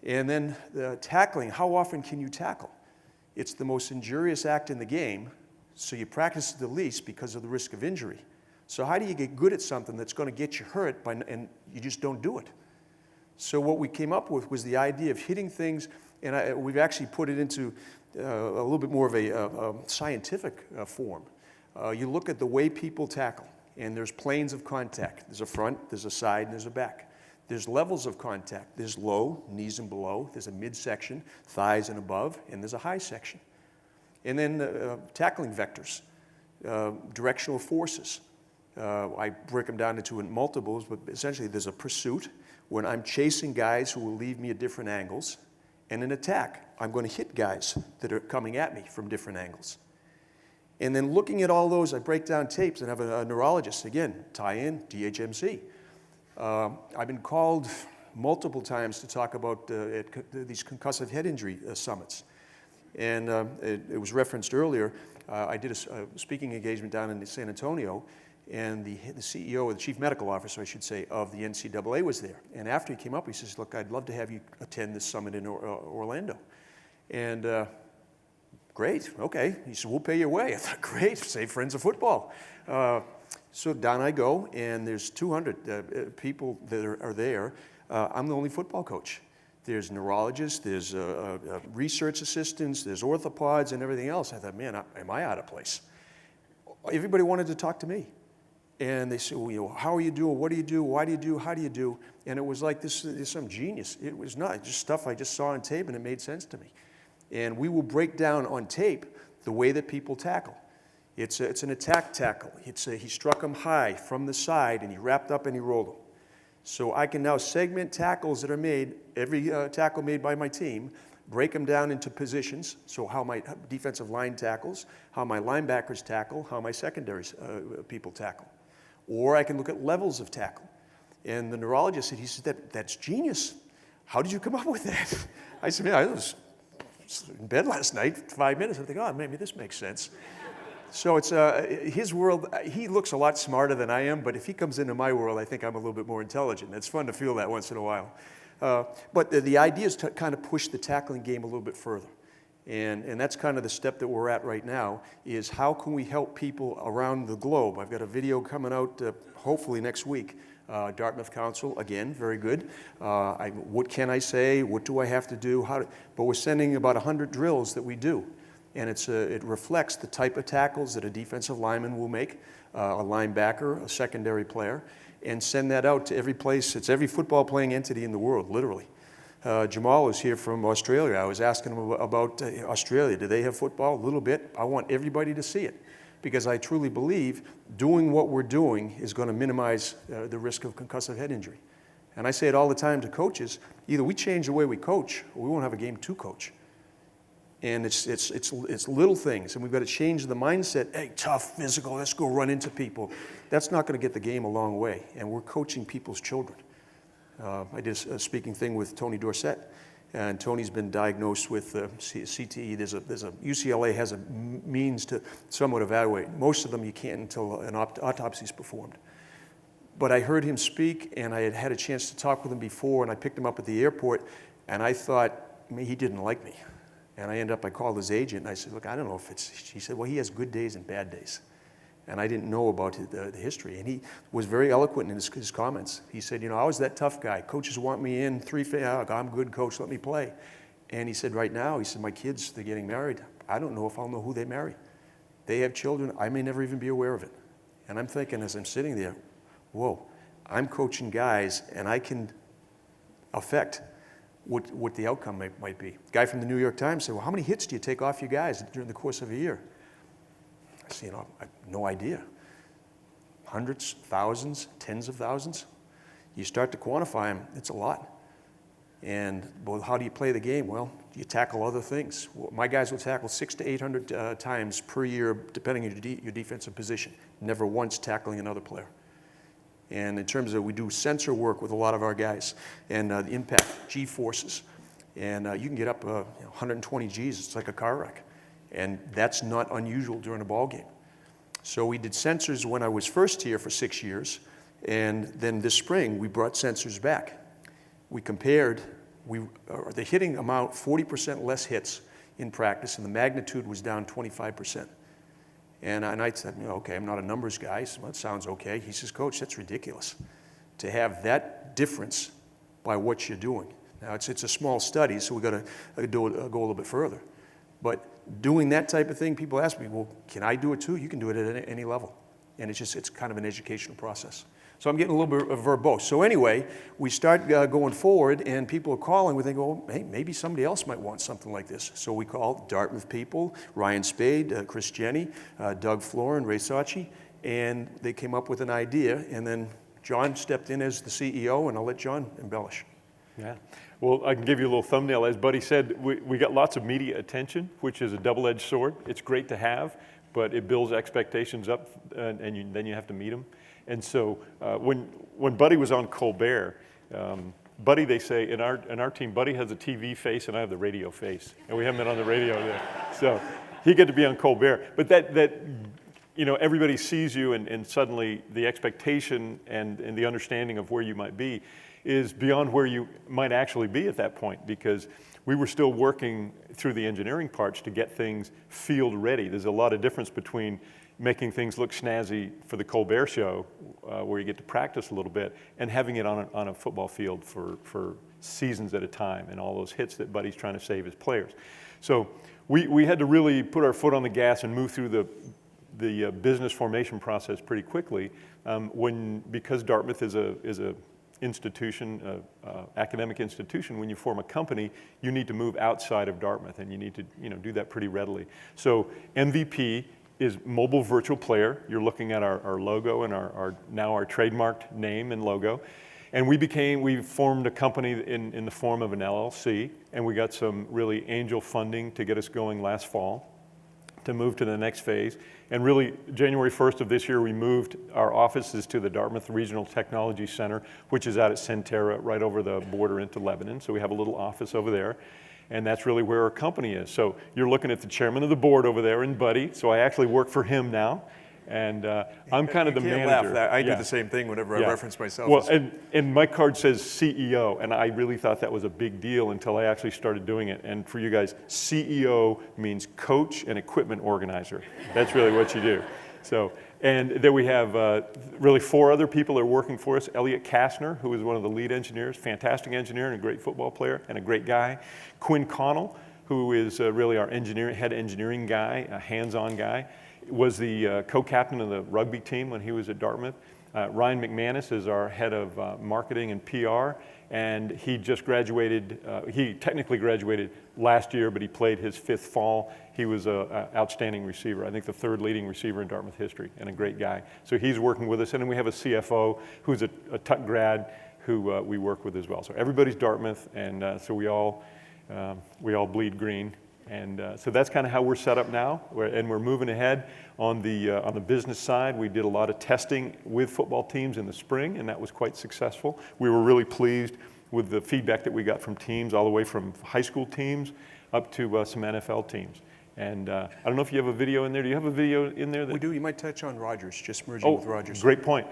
And then the tackling, how often can you tackle? It's the most injurious act in the game, so you practice it the least because of the risk of injury. So how do you get good at something that's going to get you hurt and you just don't do it? So what we came up with was the idea of hitting things, and we've actually put it into a little bit more of a scientific form. You look at the way people tackle, and there's planes of contact. There's a front, there's a side, and there's a back. There's levels of contact. There's low, knees and below. There's a midsection, thighs and above, and there's a high section. And then tackling vectors, directional forces. I break them down into multiples, but essentially there's a pursuit when I'm chasing guys who will leave me at different angles, and an attack. I'm going to hit guys that are coming at me from different angles. And then looking at all those, I break down tapes and have a neurologist, again, tie in, DHMC. I've been called multiple times to talk about these concussive head injury summits. And it was referenced earlier, I did a speaking engagement down in San Antonio, and the CEO, or the chief medical officer, I should say, of the NCAA was there. And after he came up, he says, look, I'd love to have you attend this summit in Orlando. And great, okay. He said, we'll pay your way. I thought, great, save friends of football. So down I go, and there's 200 people that are there. I'm the only football coach. There's neurologists, there's research assistants, there's orthopods and everything else. I thought, man, am I out of place? Everybody wanted to talk to me. And they said, well, you know, how are you doing? What do you do? Why do you do? How do you do? And it was like this is some genius. It was not just stuff I just saw on tape, and it made sense to me. And we will break down on tape the way that people tackle. It's an attack tackle. He struck him high from the side, and he wrapped up and he rolled him. So I can now segment tackles that are made, every tackle made by my team, break them down into positions, so how my defensive line tackles, how my linebackers tackle, how my secondary people tackle. Or I can look at levels of tackle. And the neurologist said, he said, that's genius. How did you come up with that? I said, man, I was in bed last night, 5 minutes. I think, oh, maybe this makes sense. So it's his world. He looks a lot smarter than I am, but if he comes into my world, I think I'm a little bit more intelligent. It's fun to feel that once in a while. But the idea is to kind of push the tackling game a little bit further. And that's kind of the step that we're at right now, is how can we help people around the globe? I've got a video coming out hopefully next week. Dartmouth Council, again, very good. What can I say? What do I have to do? But we're sending about 100 drills that we do. And it reflects the type of tackles that a defensive lineman will make, a linebacker, a secondary player, and send that out to every place. It's every football playing entity in the world, literally. Jamal is here from Australia. I was asking him about Australia. Do they have football? A little bit. I want everybody to see it, because I truly believe doing what we're doing is going to minimize the risk of concussive head injury. And I say it all the time to coaches, either we change the way we coach, or we won't have a game to coach. And it's little things, and we've got to change the mindset. Hey, tough, physical, let's go run into people. That's not going to get the game a long way, and we're coaching people's children. I did a speaking thing with Tony Dorsett, and Tony's been diagnosed with CTE. UCLA has a means to somewhat evaluate. Most of them you can't until an autopsy is performed. But I heard him speak, and I had had a chance to talk with him before, and I picked him up at the airport, and I thought, he didn't like me. And I called his agent, and I said, look, I don't know if it's, he said, well, he has good days and bad days. And I didn't know about the history. And he was very eloquent in his comments. He said, I was that tough guy. Coaches want me in, I'm good, coach, let me play. And he said, right now, my kids, they're getting married. I don't know if I'll know who they marry. They have children, I may never even be aware of it. And I'm thinking as I'm sitting there, whoa, I'm coaching guys, and I can affect what the outcome might be. A guy from the New York Times said, well, how many hits do you take off you guys during the course of a year? I said, I have no idea. Hundreds, thousands, tens of thousands. You start to quantify them, it's a lot. And well, how do you play the game? Well, you tackle other things. Well, my guys will tackle 600 to 800 times per year, depending on your defensive position. Never once tackling another player. And in terms of, we do sensor work with a lot of our guys, and the impact, G-forces. And you can get up 120 Gs, it's like a car wreck. And that's not unusual during a ball game. So we did sensors when I was first here for 6 years, and then this spring we brought sensors back. We compared the hitting amount, 40% less hits in practice, and the magnitude was down 25%. And I said, okay, I'm not a numbers guy, so that sounds okay. He says, Coach, that's ridiculous to have that difference by what you're doing. Now, it's a small study, so we've got to go a little bit further. But doing that type of thing, people ask me, well, can I do it too? You can do it at any level. And it's kind of an educational process. So I'm getting a little bit verbose. So anyway, we start going forward, and people are calling. We think, oh, hey, maybe somebody else might want something like this. So we called Dartmouth people, Ryan Spade, Chris Jenny, Doug Florin, Ray Sachi, and they came up with an idea. And then John stepped in as the CEO, and I'll let John embellish. Yeah. Well, I can give you a little thumbnail. As Buddy said, we got lots of media attention, which is a double-edged sword. It's great to have, but it builds expectations up, and then you have to meet them. And so when Buddy was on Colbert, Buddy, they say, in our team, Buddy has a TV face and I have the radio face. And we haven't been on the radio there. So he got to be on Colbert. But that everybody sees you, and suddenly the expectation and the understanding of where you might be is beyond where you might actually be at that point, because we were still working through the engineering parts to get things field ready. There's a lot of difference between making things look snazzy for the Colbert show, where you get to practice a little bit, and having it on a football field for seasons at a time, and all those hits that Buddy's trying to save his players. So we had to really put our foot on the gas and move through the business formation process pretty quickly, because Dartmouth is a institution, academic institution. When you form a company, you need to move outside of Dartmouth, and you need to do that pretty readily. So MVP is mobile virtual player. You're looking at our logo and now our trademarked name and logo. And we formed a company in the form of an LLC, and we got some really angel funding to get us going last fall to move to the next phase. And really, January 1st of this year, we moved our offices to the Dartmouth Regional Technology Center, which is out at Centera, right over the border into Lebanon. So we have a little office over there. And that's really where our company is. So you're looking at the chairman of the board over there, and Buddy. So I actually work for him now. And I'm kind of the manager. I do the same thing whenever I reference myself. Well, and my card says CEO, and I really thought that was a big deal until I actually started doing it. And for you guys, CEO means coach and equipment organizer. That's really what you do. So, and then we have really 4 other people that are working for us. Elliot Kastner, who is one of the lead engineers, fantastic engineer and a great football player and a great guy. Quinn Connell, who is really our head engineering guy, a hands-on guy, was the co-captain of the rugby team when he was at Dartmouth. Ryan McManus is our head of marketing and PR, and he just graduated. He technically graduated last year, but he played his 5th fall. He was an outstanding receiver, I think the 3rd leading receiver in Dartmouth history, and a great guy. So he's working with us, and then we have a CFO who's a Tuck grad who we work with as well. So everybody's Dartmouth, and so we all bleed green. And so that's kind of how we're set up now, and we're moving ahead on the business side. We did a lot of testing with football teams in the spring, and that was quite successful. We were really pleased with the feedback that we got from teams, all the way from high school teams up to some NFL teams. And I don't know if you have a video in there. Do you have a video in there? We do. You might touch on Rogers, just merging with Rogers. Great point.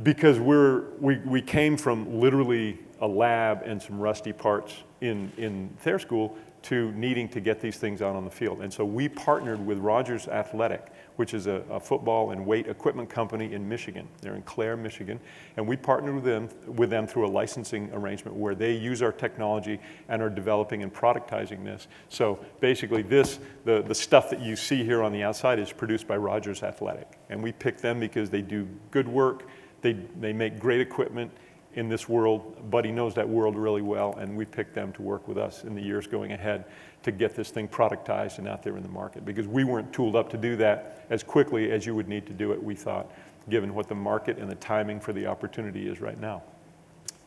Because we came from literally a lab and some rusty parts in their school to needing to get these things out on the field. And so we partnered with Rogers Athletic, which is a football and weight equipment company in Michigan. They're in Clare, Michigan. And we partnered with them through a licensing arrangement where they use our technology and are developing and productizing this. So basically the stuff that you see here on the outside is produced by Rogers Athletic. And we picked them because they do good work, they make great equipment in this world. Buddy knows that world really well, and we picked them to work with us in the years going ahead to get this thing productized and out there in the market, because we weren't tooled up to do that as quickly as you would need to do it, we thought, given what the market and the timing for the opportunity is right now.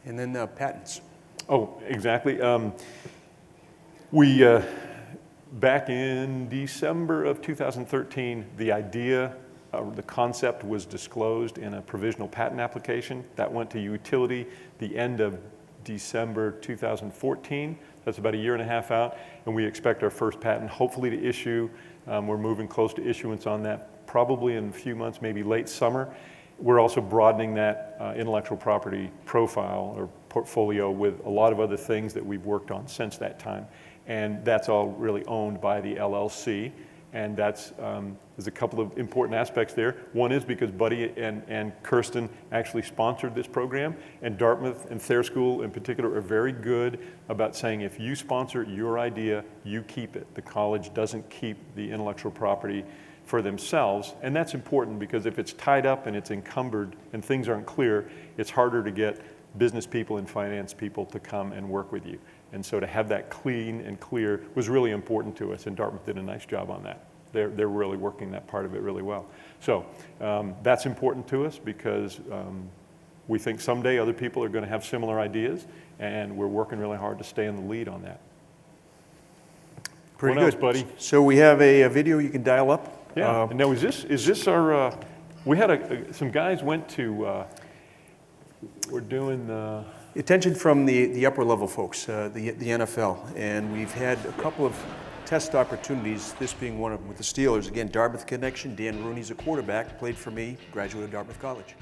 And then patents. Oh, exactly. Back in December of 2013, the idea, the concept was disclosed in a provisional patent application. That went to utility the end of December 2014. That's about a year and a half out, and we expect our first patent hopefully to issue. We're moving close to issuance on that, probably in a few months, maybe late summer. We're also broadening that intellectual property profile or portfolio with a lot of other things that we've worked on since that time, and that's all really owned by the LLC. And there's a couple of important aspects there. One is because Buddy and Kirsten actually sponsored this program, and Dartmouth and Thayer School in particular are very good about saying if you sponsor your idea, you keep it. The college doesn't keep the intellectual property for themselves, and that's important because if it's tied up and it's encumbered and things aren't clear, it's harder to get business people and finance people to come and work with you. And so to have that clean and clear was really important to us, and Dartmouth did a nice job on that. They're really working that part of it really well. So that's important to us because we think someday other people are going to have similar ideas, and we're working really hard to stay in the lead on that. Pretty what good, else, buddy? So we have a video you can dial up. Yeah. And now is this our? We had some guys went to. We're doing the. Attention from the upper level folks, the NFL, and we've had a couple of test opportunities, this being one of them with the Steelers. Again, Dartmouth connection. Dan Rooney's a quarterback, played for me, graduate of Dartmouth College.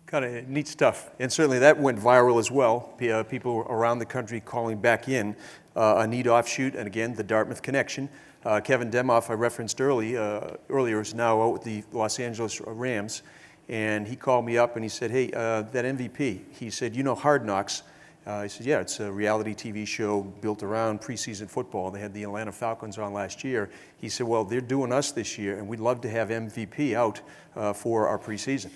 Kind of neat stuff, and certainly that went viral as well. People around the country calling back in a neat offshoot, and again, the Dartmouth connection. Kevin Demoff, I referenced earlier, is now out with the Los Angeles Rams, and he called me up and he said, hey, that MVP, he said, you know Hard Knocks? I said, yeah, it's a reality TV show built around preseason football. They had the Atlanta Falcons on last year. He said, well, they're doing us this year, and we'd love to have MVP out for our preseason.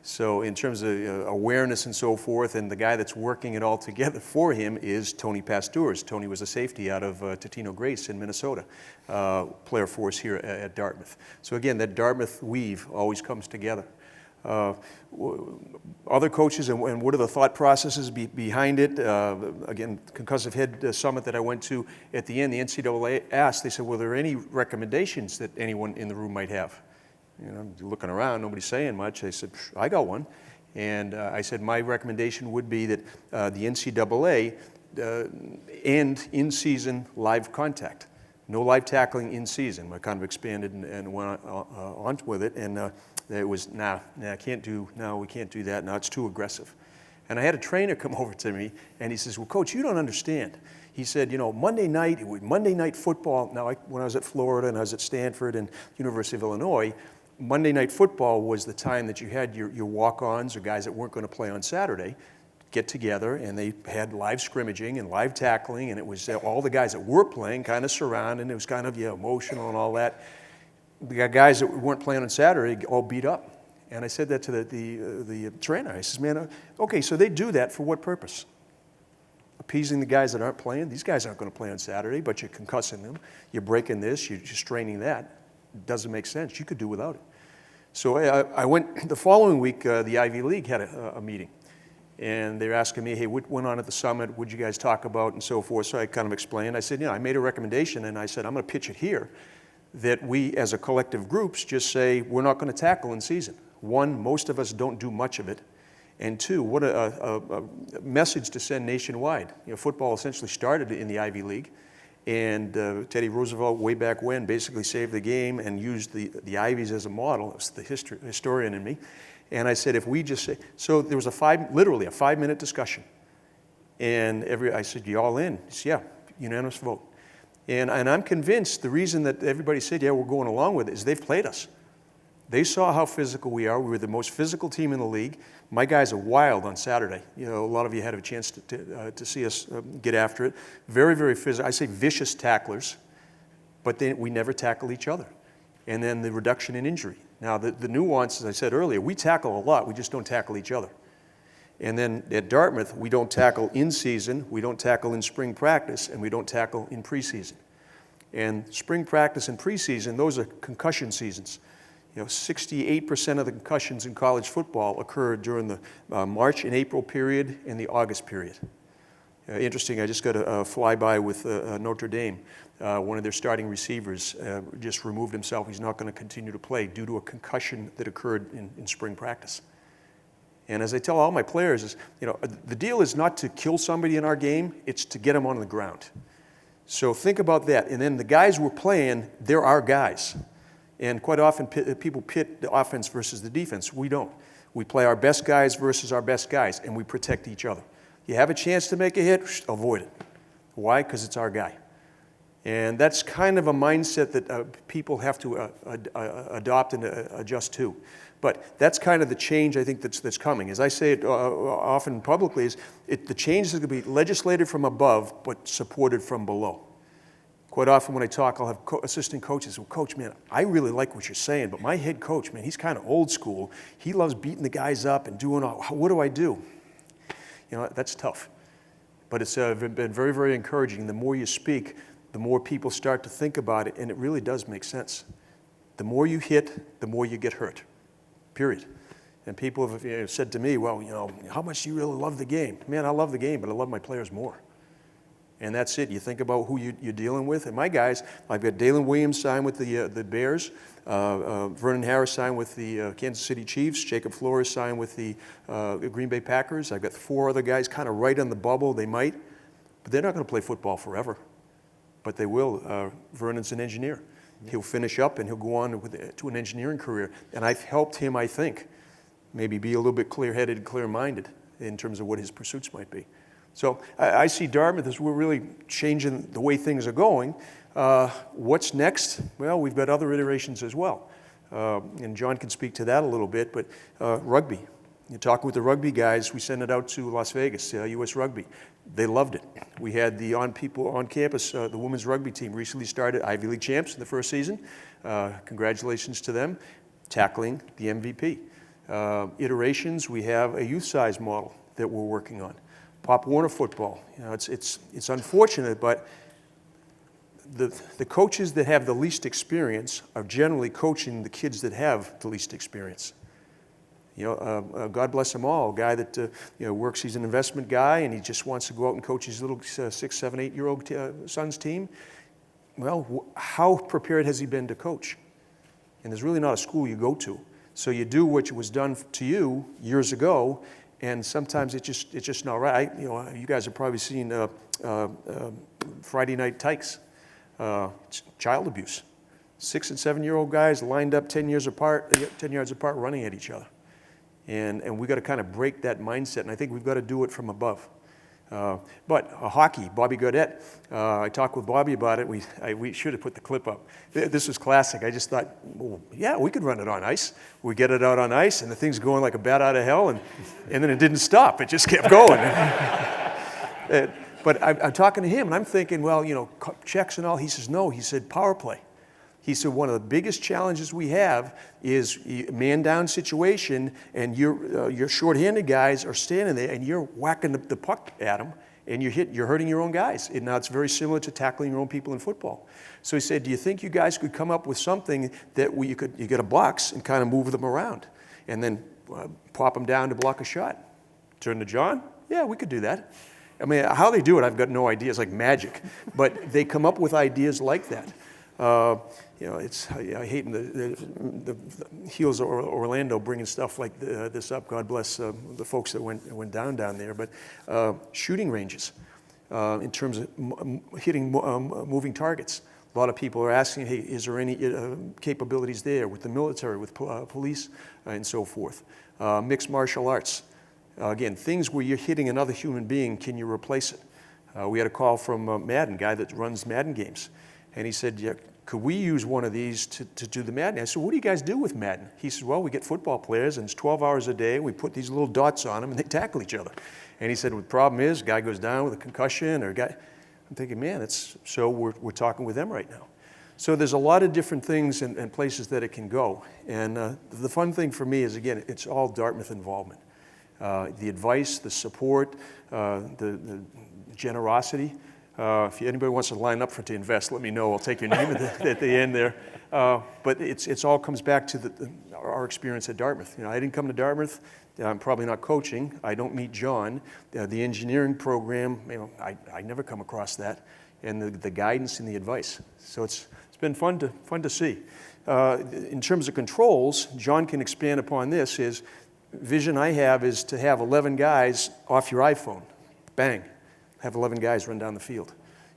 So in terms of awareness and so forth, and the guy that's working it all together for him is Tony Pasteurs. Tony was a safety out of Totino Grace in Minnesota, player for us here at Dartmouth. So again, that Dartmouth weave always comes together. Other coaches, and what are the thought processes behind it? Again, Concussive Head Summit that I went to, at the end, the NCAA asked, they said, were there any recommendations that anyone in the room might have? You know, looking around, nobody's saying much. They said, I got one. And I said, my recommendation would be that the NCAA end in-season live contact. No live tackling in season. I kind of expanded and went on with it. And it was, we can't do that. No, it's too aggressive. And I had a trainer come over to me, and he says, well, Coach, you don't understand. He said, you know, Monday night football, now when I was at Florida and I was at Stanford and University of Illinois, Monday night football was the time that you had your walk-ons or guys that weren't going to play on Saturday get together, and they had live scrimmaging and live tackling, and it was all the guys that were playing kind of surrounding. It was kind of emotional and all that. The guys that weren't playing on Saturday all beat up. And I said that to the trainer. I says, man, okay, so they do that for what purpose? appeasing the guys that aren't playing. These guys aren't going to play on Saturday, but you're concussing them. You're breaking this. You're straining that. It doesn't make sense. You could do without it. So I went the following week. The Ivy League had a meeting, and they're asking me, "Hey, what went on at the summit? What'd you guys talk about?" and so forth. So I kind of explained. I said, I made a recommendation, and I said, I'm going to pitch it here, that we, as a collective groups, just say we're not going to tackle in season. One, most of us don't do much of it. And two, what a message to send nationwide. Football essentially started in the Ivy League, and Teddy Roosevelt, way back when, basically saved the game and used the Ivies as a model. It's the historian in me. And I said, if we just say, so there was literally a 5-minute discussion. And I said, you all in? He said, yeah, unanimous vote. And I'm convinced the reason that everybody said, yeah, we're going along with it, is they've played us. They saw how physical we are. We were the most physical team in the league. My guys are wild on Saturday. A lot of you had a chance to see us get after it. Very, very physical. I say vicious tacklers, but we never tackle each other. And then the reduction in injury. Now, the nuance, as I said earlier, we tackle a lot. We just don't tackle each other. And then at Dartmouth, we don't tackle in season, we don't tackle in spring practice, and we don't tackle in preseason. And spring practice and preseason, those are concussion seasons. 68% of the concussions in college football occur during the March and April period and the August period. Interesting, I just got a flyby with Notre Dame. One of their starting receivers just removed himself. He's not going to continue to play due to a concussion that occurred in spring practice. And as I tell all my players, is the deal is not to kill somebody in our game, it's to get them on the ground. So think about that. And then the guys we're playing, they're our guys. And quite often people pit the offense versus the defense. We don't. We play our best guys versus our best guys, and we protect each other. You have a chance to make a hit, avoid it. Why? Because it's our guy. And that's kind of a mindset that people have to adopt and adjust to. But that's kind of the change I think that's coming. As I say it often publicly, the change is going to be legislated from above, but supported from below. Quite often when I talk, I'll have assistant coaches. Well, Coach, man, I really like what you're saying, but my head coach, man, he's kind of old school. He loves beating the guys up and doing all, what do I do? That's tough. But it's been very, very encouraging. The more you speak, the more people start to think about it, and it really does make sense. The more you hit, the more you get hurt, period. And people have said to me, well, how much do you really love the game? Man, I love the game, but I love my players more. And that's it. You think about who you're dealing with. And my guys, I've got Dalen Williams signed with the Bears. Vernon Harris signed with the Kansas City Chiefs. Jacob Flores signed with the Green Bay Packers. I've got 4 other guys kind of right on the bubble. They might. But they're not going to play football forever. But they will. Vernon's an engineer. He'll finish up and he'll go on to an engineering career. And I've helped him, I think, maybe be a little bit clear-headed and clear-minded in terms of what his pursuits might be. So I see Dartmouth as we're really changing the way things are going. What's next? Well, we've got other iterations as well. And John can speak to that a little bit, but rugby. You talk with the rugby guys, we sent it out to Las Vegas, U.S. Rugby. They loved it. We had people on campus, the women's rugby team recently started Ivy League champs in the first season. Congratulations to them, tackling the MVP. Iterations, we have a youth size model that we're working on. Pop Warner football, it's unfortunate, but the coaches that have the least experience are generally coaching the kids that have the least experience. God bless them all. A guy that works, he's an investment guy, and he just wants to go out and coach his little 6, 7, 8-year-old son's team. Well, how prepared has he been to coach? And there's really not a school you go to. So you do what was done to you years ago. And sometimes it's just not right. You guys have probably seen Friday Night Tykes, child abuse. 6 and 7-year-old guys lined up 10 yards apart, running at each other. And we got to kind of break that mindset, and I think we've got to do it from above. But hockey, Bobby Gaudette, I talked with Bobby about it. We should have put the clip up. This was classic. I just thought, well, yeah, we could run it on ice. We get it out on ice, and the thing's going like a bat out of hell, and then it didn't stop. It just kept going. But I'm talking to him, and I'm thinking, well, checks and all. He says, no. He said, power play. He said, one of the biggest challenges we have is a man-down situation, and your short-handed guys are standing there, and you're whacking the puck at them, and you're hurting your own guys. And now it's very similar to tackling your own people in football. So he said, do you think you guys could come up with something that you get a box and kind of move them around and then pop them down to block a shot? Turn to John, yeah, we could do that. I mean, how they do it, I've got no idea. It's like magic. But they come up with ideas like that. I hate the heels of Orlando bringing stuff like this up. God bless the folks that went down there. But shooting ranges in terms of hitting moving targets. A lot of people are asking, hey, is there any capabilities there with the military, with police, and so forth? Mixed martial arts. Again, things where you're hitting another human being, can you replace it? We had a call from Madden, guy that runs Madden games. And he said, yeah, could we use one of these to do the Madden? I said, what do you guys do with Madden? He said, well, we get football players, and it's 12 hours a day. We put these little dots on them, and they tackle each other. And he said, well, the problem is, guy goes down with a concussion, or guy. I'm thinking, man, so we're talking with them right now. So there's a lot of different things and places that it can go. And the fun thing for me is, again, it's all Dartmouth involvement. The advice, the support, the generosity. If anybody wants to line up to invest, let me know. I'll take your name at the end there. But it's all comes back to our experience at Dartmouth. I didn't come to Dartmouth. I'm probably not coaching. I don't meet John. The engineering program, I never come across that, and the guidance and the advice. So it's been fun to see. In terms of controls, John can expand upon this. His vision I have is to have 11 guys off your iPhone. Bang. Have 11 guys run down the field.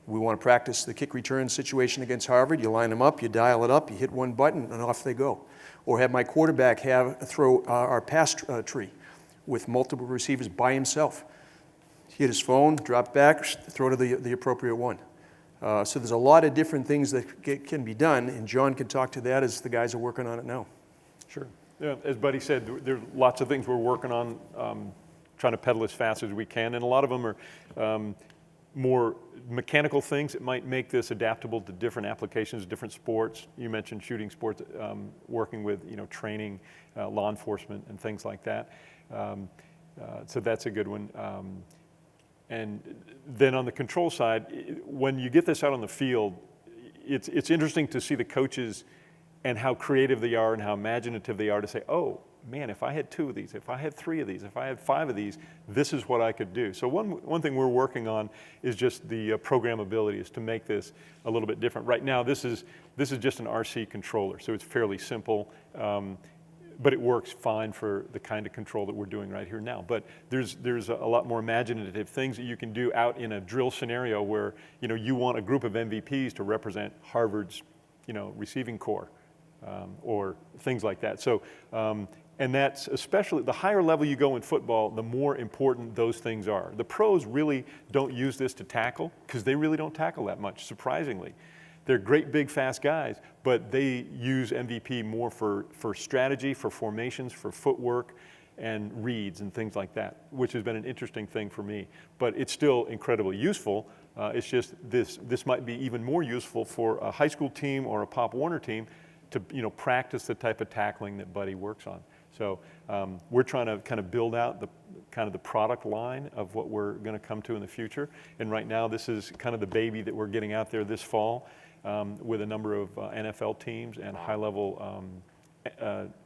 We want to practice the kick return situation against Harvard. You line them up, you dial it up, you hit one button, and off they go. Or have my quarterback throw our pass tree with multiple receivers by himself. Hit his phone, drop back, throw to the appropriate one. So there's a lot of different things that can be done, and John can talk to that as the guys are working on it now. Sure. Yeah, as Buddy said, there's lots of things we're working on, trying to pedal as fast as we can, and a lot of them are more mechanical things that might make this adaptable to different applications, different sports. You mentioned shooting sports, working with training, law enforcement, and things like that. So that's a good one. And then on the control side, when you get this out on the field, it's interesting to see the coaches and how creative they are and how imaginative they are to say, oh, man, if I had 2 of these, if I had 3 of these, if I had 5 of these, this is what I could do. So one thing we're working on is just the programmability, is to make this a little bit different. Right now, this is just an RC controller, so it's fairly simple, but it works fine for the kind of control that we're doing right here now. But there's a lot more imaginative things that you can do out in a drill scenario where you want a group of MVPs to represent Harvard's receiving corps. Or things like that. So, and that's especially, the higher level you go in football, the more important those things are. The pros really don't use this to tackle, because they really don't tackle that much, surprisingly. They're great, big, fast guys, but they use MVP more for strategy, for formations, for footwork, and reads and things like that, which has been an interesting thing for me. But it's still incredibly useful. It's just this might be even more useful for a high school team or a Pop Warner team to practice the type of tackling that Buddy works on. So we're trying to kind of build out the product line of what we're going to come to in the future. And right now, this is kind of the baby that we're getting out there this fall with a number of NFL teams and high-level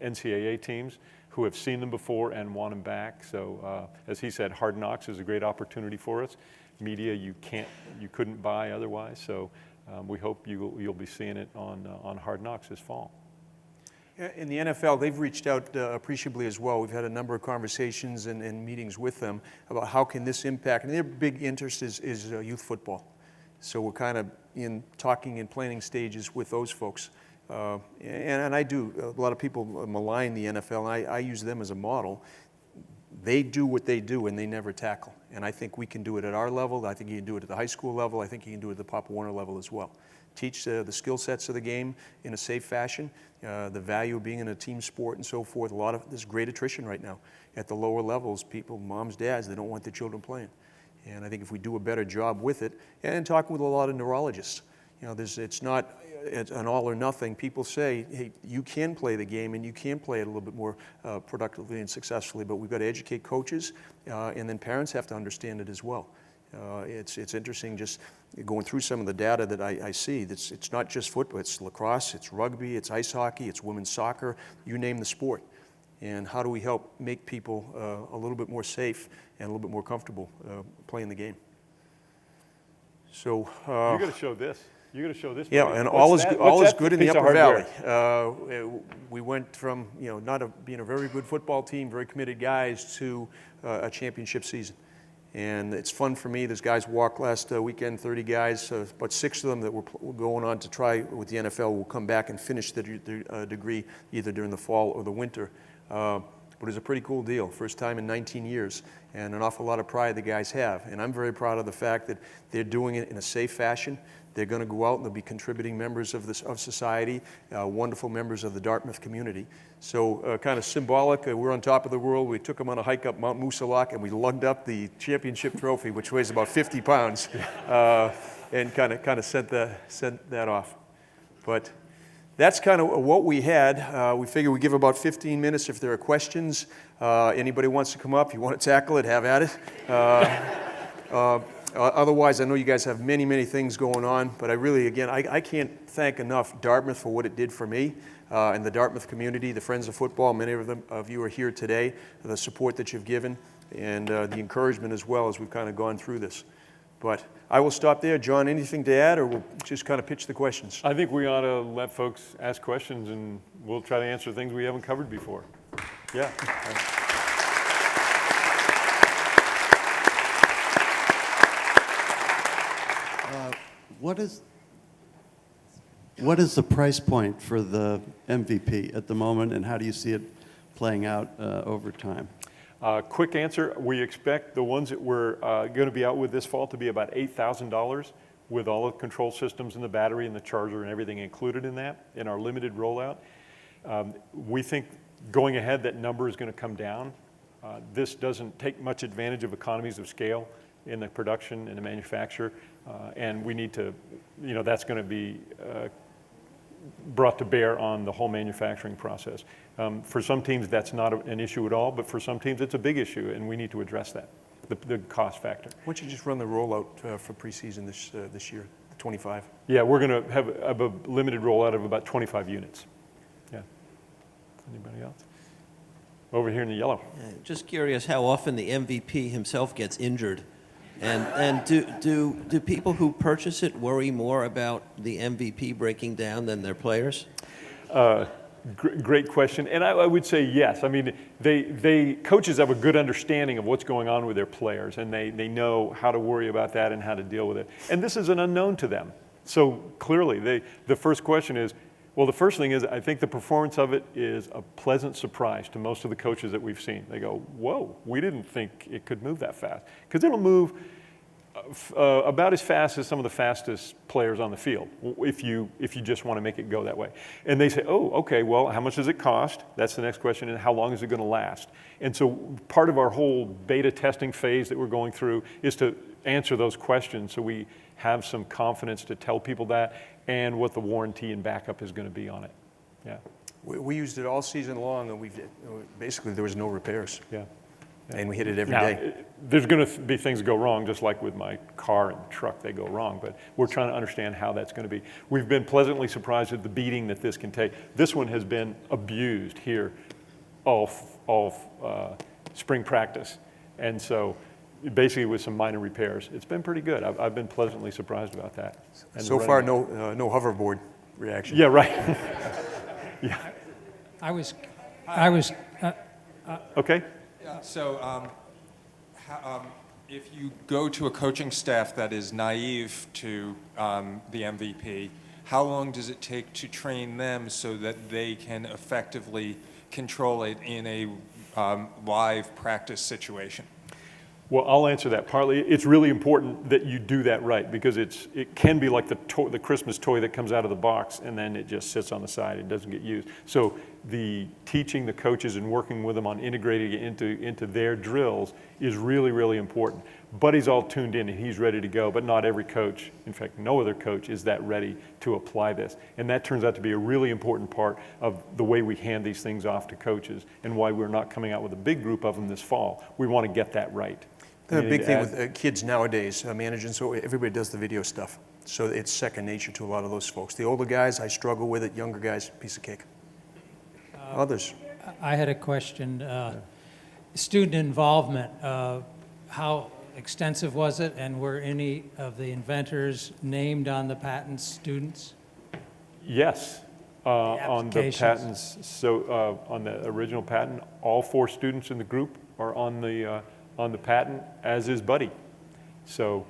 NCAA teams who have seen them before and want them back. So as he said, Hard Knocks is a great opportunity for us. Media you couldn't buy otherwise. So. We hope you'll be seeing it on Hard Knocks this fall. In the NFL, they've reached out appreciably as well. We've had a number of conversations and meetings with them about how can this impact. And their big interest is youth football. So we're kind of in talking and planning stages with those folks. And I do. A lot of people malign the NFL, and I use them as a model. They do what they do, and they never tackle. And I think we can do it at our level. I think you can do it at the high school level. I think you can do it at the Pop Warner level as well. Teach the skill sets of the game in a safe fashion, the value of being in a team sport and so forth. There's great attrition right now. At the lower levels, people, moms, dads, they don't want their children playing. And I think if we do a better job with it, and talking with a lot of neurologists, it's not an all or nothing. People say, hey, you can play the game and you can play it a little bit more productively and successfully, but we've got to educate coaches, and then parents have to understand it as well. It's interesting just going through some of the data that I see. It's not just football, it's lacrosse, it's rugby, it's ice hockey, it's women's soccer, you name the sport. And how do we help make people a little bit more safe and a little bit more comfortable playing the game? So You're going to show this. You're going to show this. yeah, movie. and What's all is that good in the piece of Upper Valley. hardware? We went from being a very good football team, very committed guys, to a championship season. And it's fun for me. Those guys walked last weekend, 30 guys, about 6 of them that were going on to try with the NFL will come back and finish their degree either during the fall or the winter. But it's a pretty cool deal. First time in 19 years, and an awful lot of pride the guys have. And I'm very proud of the fact that they're doing it in a safe fashion. They're going to go out and they'll be contributing members of society, wonderful members of the Dartmouth community. So kind of symbolic, we're on top of the world. We took them on a hike up Mount Moosilauke and we lugged up the championship trophy, which weighs about 50 pounds, and kind of sent that off. But that's kind of what we had. We figure we give about 15 minutes if there are questions. Anybody wants to come up, you want to tackle it, have at it. Otherwise, I know you guys have many, many things going on, but I really, again, I can't thank enough Dartmouth for what it did for me and the Dartmouth community, the Friends of Football. Many of you are here today, the support that you've given, and the encouragement as well as we've kind of gone through this. But I will stop there. John, anything to add, or we'll just kind of pitch the questions? I think we ought to let folks ask questions, and we'll try to answer things we haven't covered before. Yeah. What is the price point for the MVP at the moment, and how do you see it playing out over time? Quick answer, we expect the ones that we're going to be out with this fall to be about $8,000 with all the control systems and the battery and the charger and everything included in that, in our limited rollout. We think going ahead that number is going to come down. This doesn't take much advantage of economies of scale in the production and the manufacture, and we need to, that's going to be brought to bear on the whole manufacturing process. For some teams, that's not an issue at all, but for some teams, it's a big issue, and we need to address that, the cost factor. Why don't you just run the rollout for preseason this year, the 25? Yeah, we're going to have a limited rollout of about 25 units. Yeah. Anybody else? Over here in the yellow. Just curious how often the MVP himself gets injured. And do people who purchase it worry more about the MVP breaking down than their players? Great question, and I would say yes. I mean, coaches have a good understanding of what's going on with their players, and they know how to worry about that and how to deal with it. And this is an unknown to them. So clearly, the first question is, well, the first thing is I think the performance of it is a pleasant surprise to most of the coaches that we've seen. They go, whoa, we didn't think it could move that fast. Because it'll move about as fast as some of the fastest players on the field if you just want to make it go that way. And they say, oh, okay, well, how much does it cost? That's the next question, and how long is it going to last? And so part of our whole beta testing phase that we're going through is to answer those questions so we have some confidence to tell people that and what the warranty and backup is going to be on it. Yeah. We used it all season long, and basically there was no repairs. Yeah. And we hit it every day. There's going to be things that go wrong, just like with my car and truck, they go wrong. But we're trying to understand how that's going to be. We've been pleasantly surprised at the beating that this can take. This one has been abused here all spring practice. And so basically with some minor repairs, it's been pretty good. I've been pleasantly surprised about that. And so far, no hoverboard reaction. Yeah, right. Yeah. I was. Okay. Yeah, so if you go to a coaching staff that is naive to the MVP, how long does it take to train them so that they can effectively control it in a live practice situation? Well, I'll answer that partly. It's really important that you do that right, because it can be like the Christmas toy that comes out of the box and then it just sits on the side. It doesn't get used. So the teaching the coaches and working with them on integrating it into their drills is really, really important. Buddy's all tuned in and he's ready to go, but not every coach, in fact, no other coach is that ready to apply this. And that turns out to be a really important part of the way we hand these things off to coaches and why we're not coming out with a big group of them this fall. We want to get that right. The Anything big to thing add? with kids nowadays, managing, so everybody does the video stuff. So it's second nature to a lot of those folks. The older guys, I struggle with it. Younger guys, piece of cake. Others? I had a question. Student involvement, how extensive was it, and were any of the inventors named on the patents students? Yes, on the applications. patents. So on the original patent, all 4 students in the group are on the patent, as is Buddy. So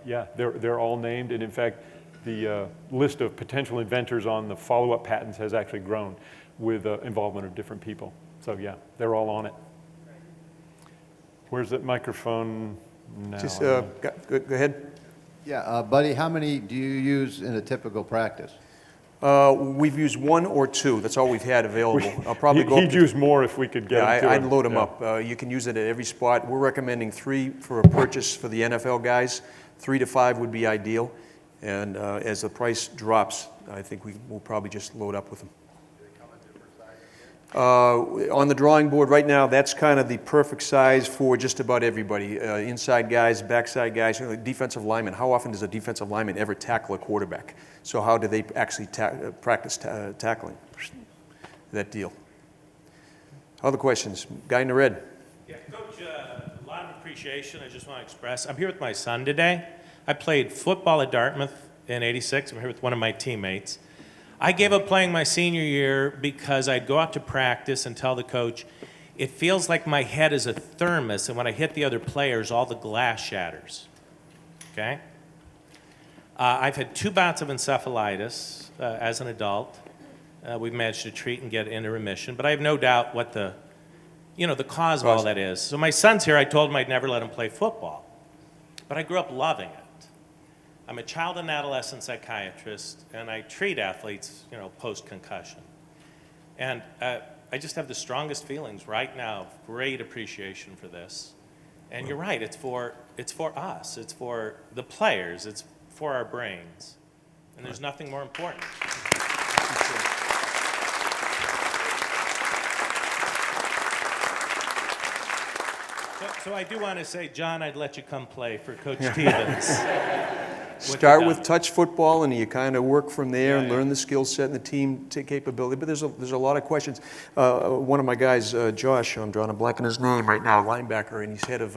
yeah, they're all named, and in fact, the list of potential inventors on the follow-up patents has actually grown with involvement of different people. So yeah, they're all on it. Where's that microphone now? Just, go ahead. Yeah, Buddy, how many do you use in a typical practice? We've used 1 or 2. That's all we've had available. I'll probably go up He'd to, use more if we could get yeah, him to I'd him. load them Yeah. up. You can use it at every spot. We're recommending 3 for a purchase for the NFL guys. 3 to 5 would be ideal. And as the price drops, I think we'll probably just load up with them. On the drawing board right now, that's kind of the perfect size for just about everybody. Inside guys, backside guys, defensive linemen. How often does a defensive lineman ever tackle a quarterback? So how do they actually practice tackling? That deal. Other questions? Guy in the red. Yeah, Coach, a lot of appreciation I just want to express. I'm here with my son today. I played football at Dartmouth in '86. I'm here with one of my teammates. I gave up playing my senior year because I'd go out to practice and tell the coach, it feels like my head is a thermos, and when I hit the other players, all the glass shatters. Okay? I've had 2 bouts of encephalitis as an adult. We've managed to treat and get into remission, but I have no doubt what the cause of all that is. So my son's here. I told him I'd never let him play football, but I grew up loving it. I'm a child and adolescent psychiatrist, and I treat athletes, post-concussion. And I just have the strongest feelings right now, great appreciation for this. And you're right, it's for us, it's for the players, it's for our brains. And there's nothing more important. So I do want to say, John, I'd let you come play for Coach Teevens. Start with touch football, and you kind of work from there and learn the skill set and the team capability. But there's a lot of questions. One of my guys, Josh, I'm drawing a blank on his name right now, linebacker, and he's head of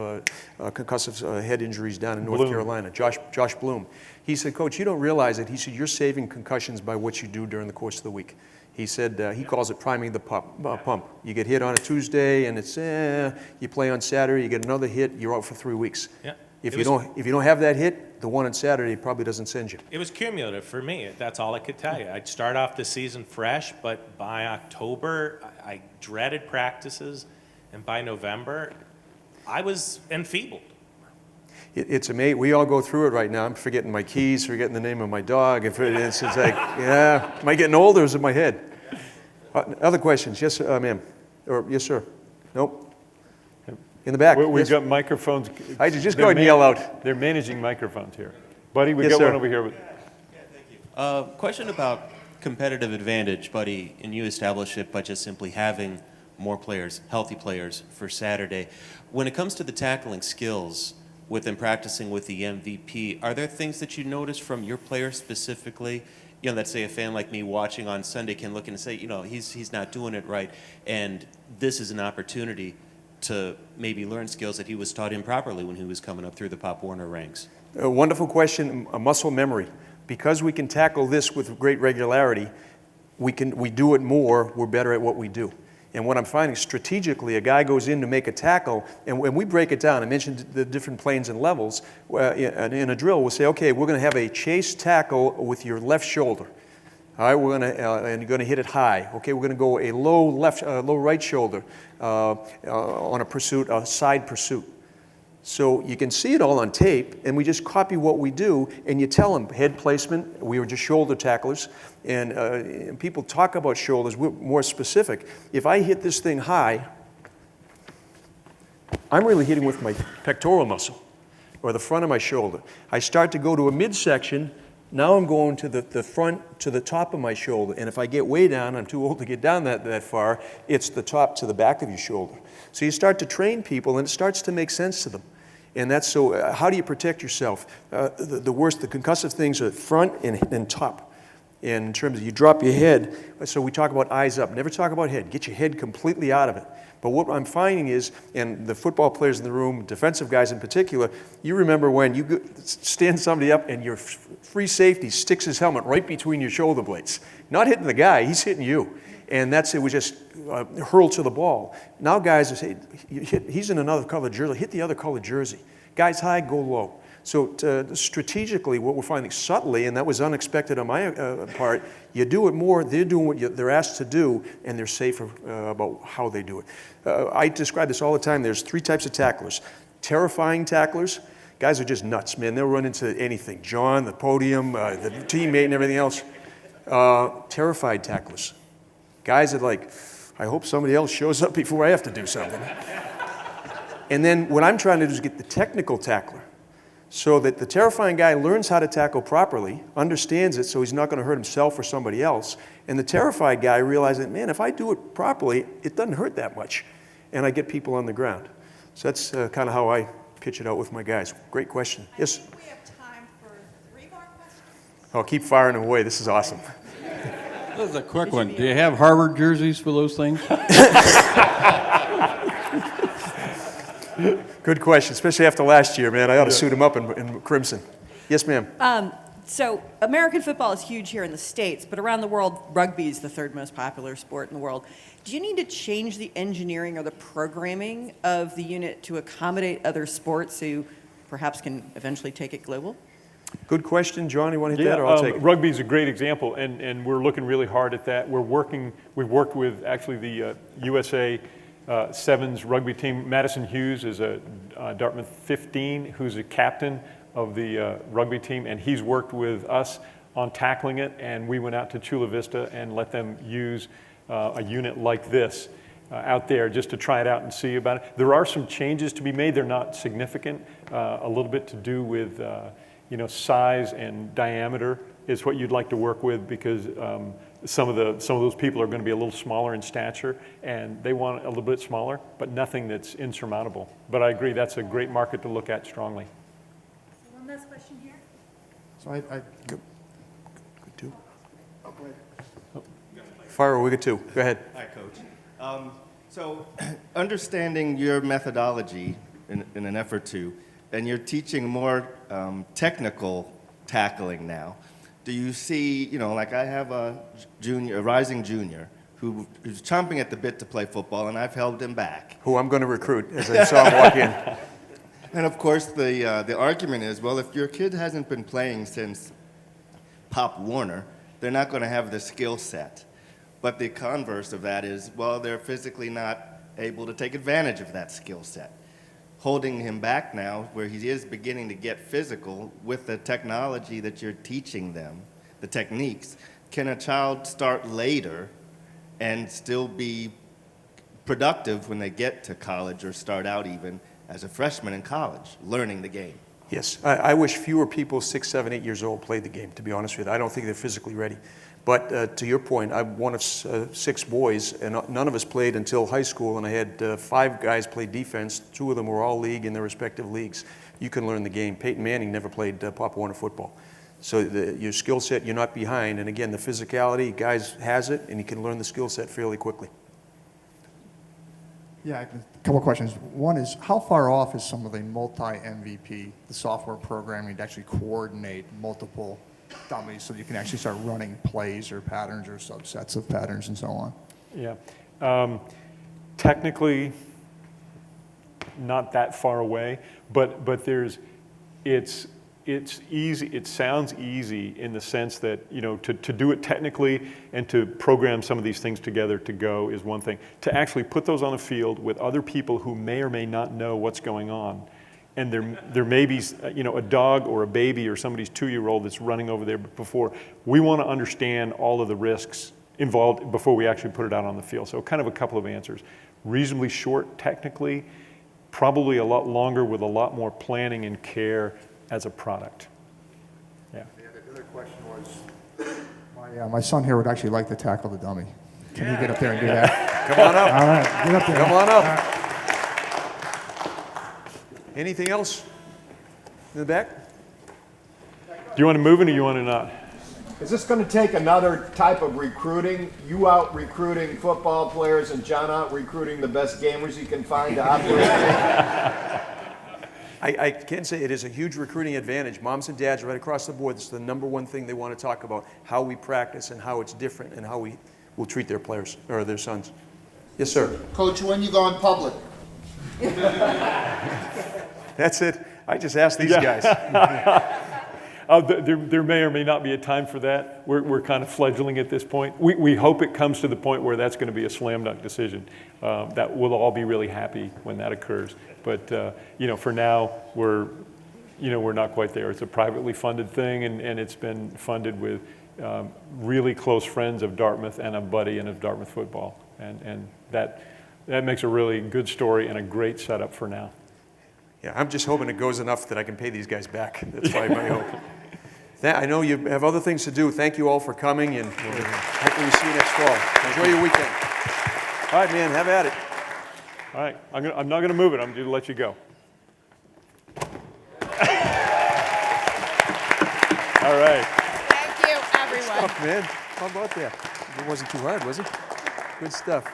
concussive head injuries down in North Carolina. Josh Bloom. He said, Coach, you don't realize it. He said, you're saving concussions by what you do during the course of the week. He said he calls it priming the pump. You get hit on a Tuesday, and it's you play on Saturday, you get another hit, you're out for 3 weeks. Yeah. If you don't have that hit, the one on Saturday probably doesn't send you. It was cumulative for me. That's all I could tell you. I'd start off the season fresh, but by October, I dreaded practices, and by November, I was enfeebled. It's amazing. We all go through it right now. I'm forgetting my keys, forgetting the name of my dog. It's like, yeah, am I getting older or is it my head? Other questions? Yes, ma'am. Or yes, sir. Nope. In the back. We've got microphones. I just go ahead and yell out. They're managing microphones here. Buddy, we've Yes, got sir. one over here. Thank you. Question about competitive advantage, Buddy, and you establish it by just simply having more players, healthy players, for Saturday. When it comes to the tackling skills, within practicing with the MVP, are there things that you notice from your players specifically? Let's say a fan like me watching on Sunday can look and say, he's not doing it right, and this is an opportunity to maybe learn skills that he was taught improperly when he was coming up through the Pop Warner ranks? A wonderful question, a muscle memory. Because we can tackle this with great regularity, we do it more, we're better at what we do. And what I'm finding strategically, a guy goes in to make a tackle, and when we break it down, I mentioned the different planes and levels, in a drill we'll say, okay, we're going to have a chase tackle with your left shoulder. All right, we're going to, and you're going to hit it high. Okay, we're going to go a low right shoulder on a pursuit, a side pursuit. So you can see it all on tape, and we just copy what we do, and you tell them head placement. We were just shoulder tacklers, and people talk about shoulders. We're more specific. If I hit this thing high, I'm really hitting with my pectoral muscle or the front of my shoulder. I start to go to a midsection. Now I'm going to the front, to the top of my shoulder. And if I get way down, I'm too old to get down that far, it's the top to the back of your shoulder. So you start to train people, and it starts to make sense to them. And that's so, how do you protect yourself? The worst, the concussive things are front and top. And in terms of you drop your head, so we talk about eyes up, never talk about head. Get your head completely out of it. But what I'm finding is, and the football players in the room, defensive guys in particular, you remember when you stand somebody up and your free safety sticks his helmet right between your shoulder blades. Not hitting the guy, he's hitting you. And that's it, was just hurled to the ball. Now guys say, he's in another colored jersey, hit the other colored jersey. Guys high, go low. So strategically, what we're finding subtly, and that was unexpected on my part, you do it more, they're doing what they're asked to do, and they're safer about how they do it. I describe this all the time. There's 3 types of tacklers. Terrifying tacklers. Guys are just nuts, man. They'll run into anything. John, the podium, the teammate, and everything else. Terrified tacklers. Guys are like, I hope somebody else shows up before I have to do something. And then what I'm trying to do is get the technical tackler, so that the terrifying guy learns how to tackle properly, understands it so he's not going to hurt himself or somebody else, and the terrified guy realizes, man, if I do it properly, it doesn't hurt that much, and I get people on the ground. So that's kind of how I pitch it out with my guys. Great question. Yes? I think we have time for 3 more questions. Oh, keep firing away. This is awesome. This is a quick one. Do you have Harvard jerseys for those things? Good question, especially after last year, man. I ought to suit him up in crimson. Yes, ma'am. So American football is huge here in the States, but around the world, rugby is the 3rd most popular sport in the world. Do you need to change the engineering or the programming of the unit to accommodate other sports who perhaps can eventually take it global? Good question. John, you want to hit that, or I'll take it? Rugby is a great example, and we're looking really hard at that. We've worked with actually the USA Sevens rugby team. Madison Hughes is a Dartmouth 15 who's a captain of the rugby team, and he's worked with us on tackling it, and we went out to Chula Vista and let them use a unit like this out there just to try it out and see about it. There are some changes to be made. They're not significant. A little bit to do with size and diameter is what you'd like to work with, because some of those people are going to be a little smaller in stature, and they want a little bit smaller, but nothing that's insurmountable. But I agree, that's a great market to look at strongly. One last question here. So I Good too. Fire, we get 2. Go ahead. Hi, Coach. So understanding your methodology in an effort to, and you're teaching more technical tackling now. Do you see, like I have a rising junior who's chomping at the bit to play football, and I've held him back. Who I'm going to recruit, as I saw him walk in. And of course, the argument is, well, if your kid hasn't been playing since Pop Warner, they're not going to have the skill set. But the converse of that is, well, they're physically not able to take advantage of that skill set. Holding him back now, where he is beginning to get physical with the technology that you're teaching them, the techniques, can a child start later and still be productive when they get to college, or start out even as a freshman in college, learning the game? Yes, I wish fewer people 6, 7, 8 years old played the game, to be honest with you. I don't think they're physically ready. But to your point, I'm one of 6 boys, and none of us played until high school, and I had 5 guys play defense. 2 of them were all league in their respective leagues. You can learn the game. Peyton Manning never played Pop Warner football. So your skill set, you're not behind. And again, the physicality, guys has it, and you can learn the skill set fairly quickly. Yeah, a couple of questions. One is, how far off is some of the multi-MVP, the software programming to actually coordinate multiple dummies so you can actually start running plays or patterns or subsets of patterns and so on? Yeah. Technically, not that far away, but it's easy. It sounds easy in the sense that, to do it technically and to program some of these things together to go is one thing. To actually put those on a field with other people who may or may not know what's going on, and there may be, a dog or a baby or somebody's 2-year-old that's running over there before. We want to understand all of the risks involved before we actually put it out on the field. So kind of a couple of answers. Reasonably short technically, probably a lot longer with a lot more planning and care as a product. Yeah. The other question was, my son here would actually like to tackle the dummy. Can you get up there and do that? Come on up. All right, get up there. Come on up. Anything else in the back? Do you want to move it or you want to not? Is this going to take another type of recruiting? You out recruiting football players and John out recruiting the best gamers he can find to operate? I can say it is a huge recruiting advantage. Moms and dads right across the board, this is the number one thing they want to talk about, how we practice and how it's different and how we will treat their players or their sons. Yes, sir. Coach, when you going public? That's it. I just asked these guys. There may or may not be a time for that. We're kind of fledgling at this point. We hope it comes to the point where that's going to be a slam dunk decision. That we'll all be really happy when that occurs. But for now, we're not quite there. It's a privately funded thing, and it's been funded with really close friends of Dartmouth and a buddy and of Dartmouth football, and that makes a really good story and a great setup for now. Yeah, I'm just hoping it goes enough that I can pay these guys back. That's probably my hope. I know you have other things to do. Thank you all for coming, and hopefully see you next fall. Enjoy your weekend. All right, man, have at it. All right, I'm not going to move it. I'm going to let you go. All right. Thank you, everyone. Good stuff, man. How about that? It wasn't too hard, was it? Good stuff.